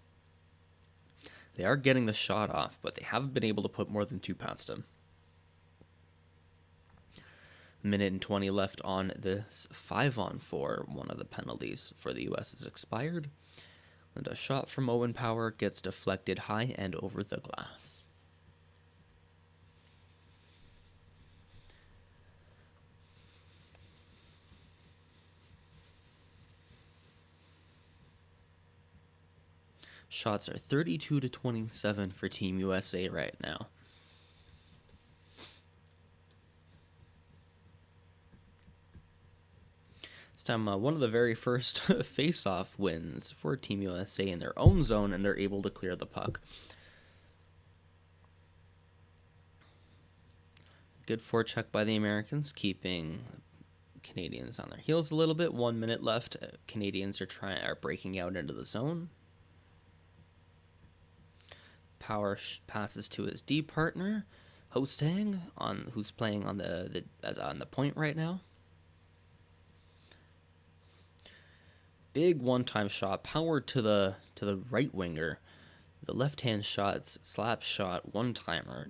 [SPEAKER 1] they are getting the shot off, but they haven't been able to put more than 2 past him. Minute and 20 left on this 5-on-4. One of the penalties for the U.S. is expired. And a shot from Owen Power gets deflected high and over the glass. Shots are 32-27 for Team USA right now. This time, one of the very first face-off wins for Team USA in their own zone, and they're able to clear the puck. Good forecheck by the Americans, keeping Canadians on their heels a little bit. 1 minute left. Canadians are breaking out into the zone. Power passes to his D partner, Hostang, who's playing on the point right now. Big one-time shot, Power to the right winger. The left-hand shot, slap shot, one-timer.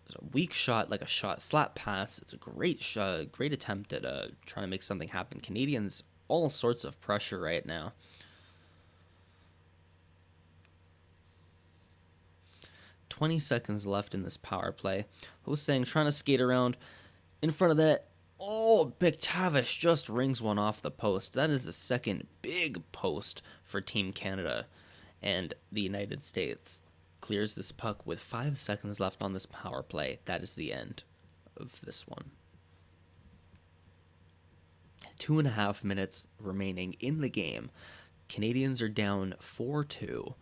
[SPEAKER 1] It's a weak shot, like a shot slap pass. It's a great shot, great attempt at trying to make something happen. Canadians, all sorts of pressure right now. "20 seconds left in this power play. Hosang trying to skate around in front of that. Oh, McTavish just rings one off the post. That is the second big post for Team Canada. And the United States clears this puck with 5 seconds left on this power play. That is the end of this one. 2.5 minutes remaining in the game. Canadians are down 4-2.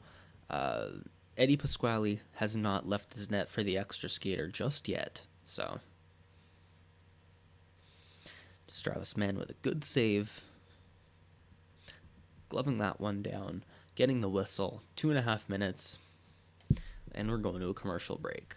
[SPEAKER 1] Eddie Pasquale has not left his net for the extra skater just yet, so Strauss-Man with a good save, gloving that one down, getting the whistle. 2.5 minutes, and we're going to a commercial break.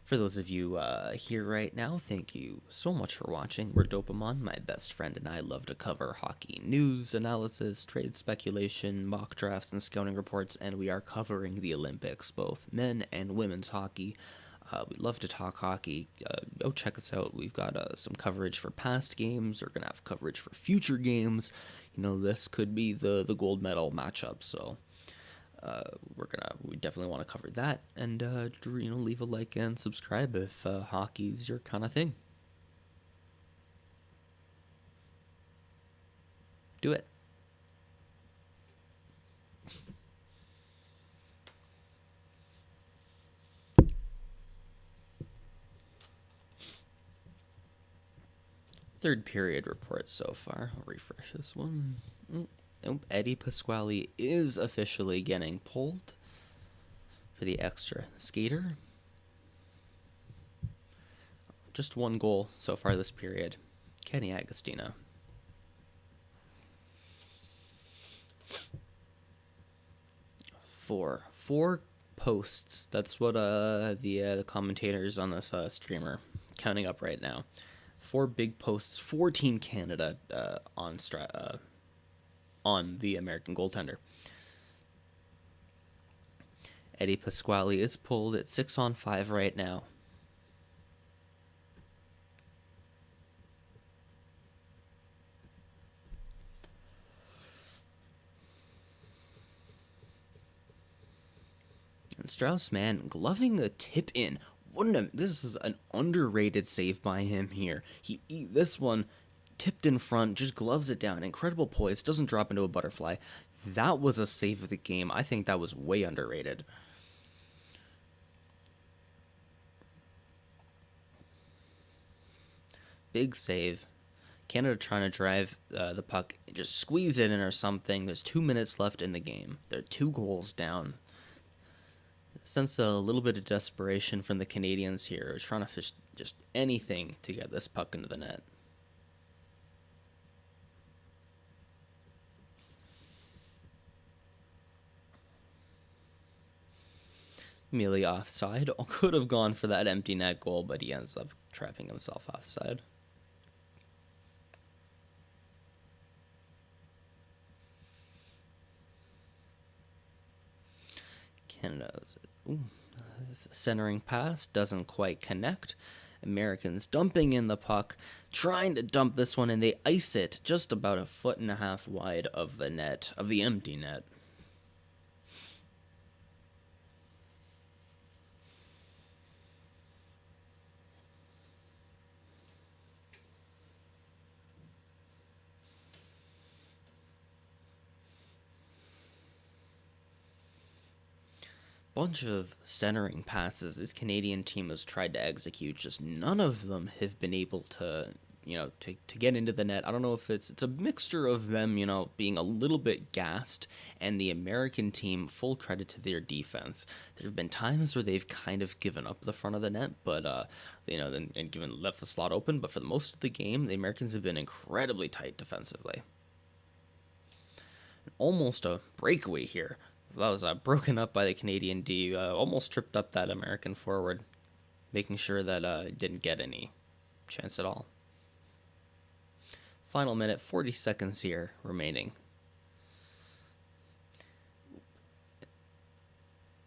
[SPEAKER 1] For those of you here right now, thank you so much for watching. We're Dopamon. My best friend and I love to cover hockey news, analysis, trade speculation, mock drafts, and scouting reports, and we are covering the Olympics, both men and women's hockey. We love to talk hockey. Go check us out. We've got some coverage for past games. We're going to have coverage for future games. This could be the gold medal matchup, so we definitely want to cover that, and leave a like and subscribe if hockey's your kind of thing. Do it. Third period report so far. I'll refresh this one. Eddie Pasquale is officially getting pulled for the extra skater. Just 1 goal so far this period. Kenny Agostino. Four posts. That's what the commentators on this stream are counting up right now. 4 big posts for Team Canada on the American goaltender. Eddie Pasquale is pulled at 6-on-5 right now. And Strauss-Man gloving a tip in. This is an underrated save by him here. This one tipped in front, just gloves it down. Incredible poise, doesn't drop into a butterfly. That was a save of the game. I think that was way underrated. Big save. Canada trying to drive the puck, just squeeze it in or something. There's 2 minutes left in the game. They're 2 goals down. Sense a little bit of desperation from the Canadians here, trying to fish just anything to get this puck into the net. Mealy offside. Could have gone for that empty net goal, but he ends up trapping himself offside. Canada's centering pass doesn't quite connect. Americans dumping in the puck, trying to dump this one, and they ice it just about 1.5 feet wide of the net, of the empty net. Bunch of centering passes this Canadian team has tried to execute, just none of them have been able to, to get into the net. I don't know if it's a mixture of them, being a little bit gassed, and the American team, full credit to their defense. There have been times where they've kind of given up the front of the net, but and left the slot open. But for the most of the game, the Americans have been incredibly tight defensively. Almost a breakaway here. That was broken up by the Canadian D. Almost tripped up that American forward, making sure that it didn't get any chance at all. Final minute, 40 seconds here remaining.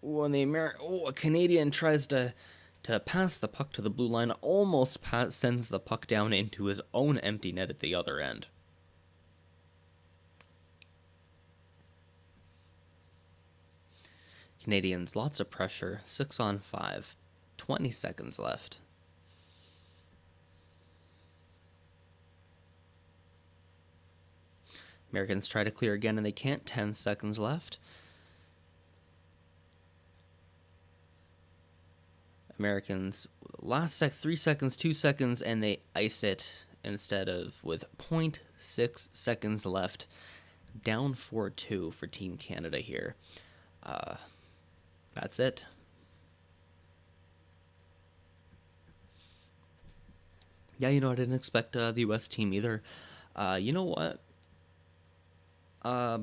[SPEAKER 1] When a Canadian tries to pass the puck to the blue line, almost sends the puck down into his own empty net at the other end. Canadians, lots of pressure, 6-on-5, 20 seconds left. Americans try to clear again, and they can't, 10 seconds left. Americans, last 3 seconds, 2 seconds, and they ice it instead of with 0.6 seconds left. Down 4-2 for Team Canada here. That's it. Yeah, I didn't expect the U.S. team either. You know what?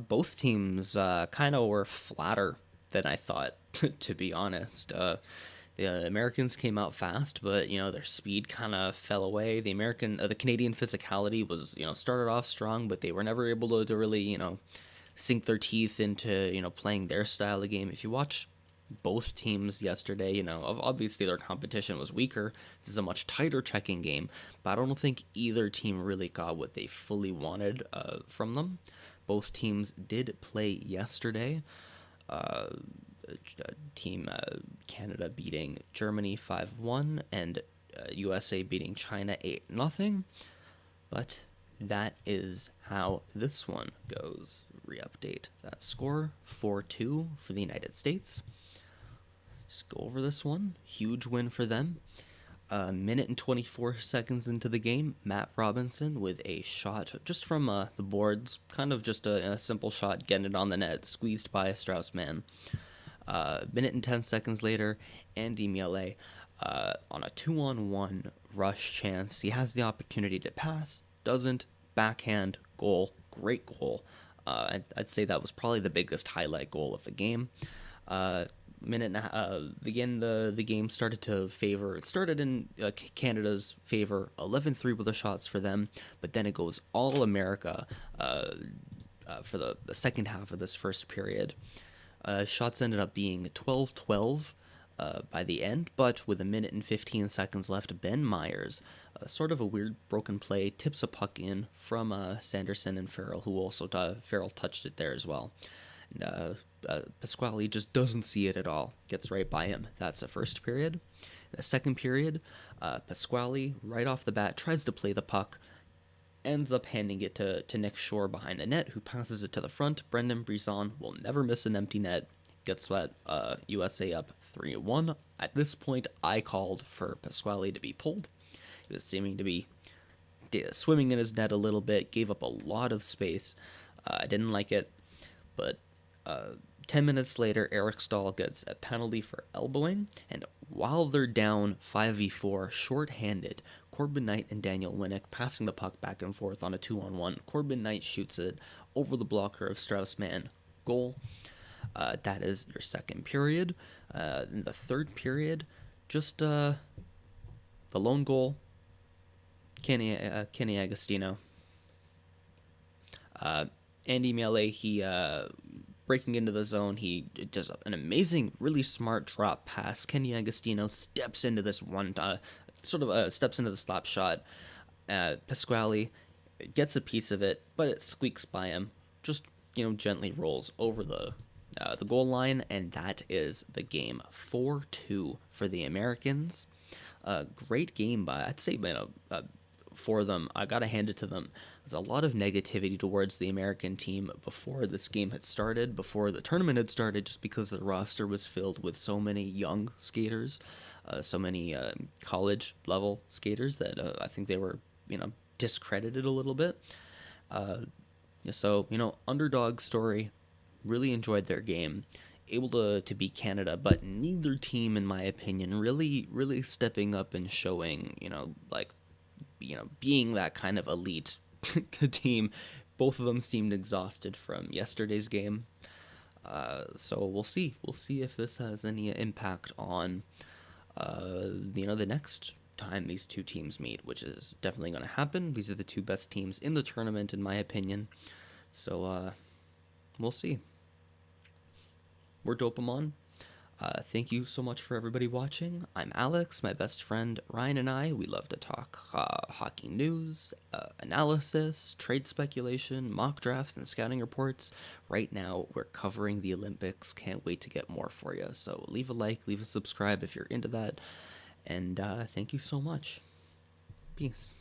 [SPEAKER 1] Both teams kind of were flatter than I thought, to be honest. The Americans came out fast, but their speed kind of fell away. The Canadian physicality was started off strong, but they were never able to really sink their teeth into playing their style of game. If you watch both teams yesterday, obviously their competition was weaker. This is a much tighter checking game, but I don't think either team really got what they fully wanted from them. Both teams did play yesterday. Team Canada beating Germany 5-1 and USA beating China 8-0. But that is how this one goes. Re-update that score, 4-2 for the United States. Just go over this one. Huge win for them. A minute and 24 seconds into the game, Matt Robinson with a shot just from the boards. Kind of just a simple shot, getting it on the net, squeezed by a Strauss man. Minute and 10 seconds later, Andy Miele on a 2-on-1 rush chance. He has the opportunity to pass, doesn't, backhand, goal, great goal. I'd say that was probably the biggest highlight goal of the game. Again, the game started to favor. It started in Canada's favor, 11-3 with the shots for them, but then it goes all America for the second half of this first period. Shots ended up being 12-12 by the end, but with a minute and 15 seconds left, Ben Myers, sort of a weird broken play, tips a puck in from Sanderson and Farrell, who also Farrell touched it there as well. And Pasquale just doesn't see it at all. Gets right by him. That's the first period. The second period, Pasquale, right off the bat, tries to play the puck, ends up handing it to Nick Shore behind the net, who passes it to the front. Brendan Brisson will never miss an empty net. Gets that USA up 3-1. At this point, I called for Pasquale to be pulled. He was seeming to be swimming in his net a little bit, gave up a lot of space. I didn't like it, but 10 minutes later, Eric Stahl gets a penalty for elbowing, and while they're down 5v4, short-handed, Corbin Knight and Daniel Winnick passing the puck back and forth on a 2-on-1. Corbin Knight shoots it over the blocker of Strauss-Mann. Goal. That is your second period. In the third period, just the lone goal, Kenny Agostino. Andy Miele, he breaking into the zone, he does an amazing, really smart drop pass. Kenny Agostino steps into this one, steps into the slap shot. Pasquale gets a piece of it, but it squeaks by him. Just gently rolls over the goal line, and that is the game. 4-2 for the Americans. Great game by, I'd say, for them. I gotta hand it to them. There's a lot of negativity towards the American team before this game had started, before the tournament had started, just because the roster was filled with so many young skaters, so many college level skaters that I think they were, discredited a little bit. So, underdog story. Really enjoyed their game. Able to beat Canada, but neither team, in my opinion, really stepping up and showing, being that kind of elite team. Both of them seemed exhausted from yesterday's game. So we'll see. We'll see if this has any impact on, the next time these two teams meet, which is definitely going to happen. These are the two best teams in the tournament, in my opinion. So we'll see. We're Dopamon. Thank you so much for everybody watching. I'm Alex. My best friend Ryan and I, we love to talk hockey news, analysis, trade speculation, mock drafts, and scouting reports. Right now, we're covering the Olympics. Can't wait to get more for you. So leave a like, leave a subscribe if you're into that. And thank you so much. Peace.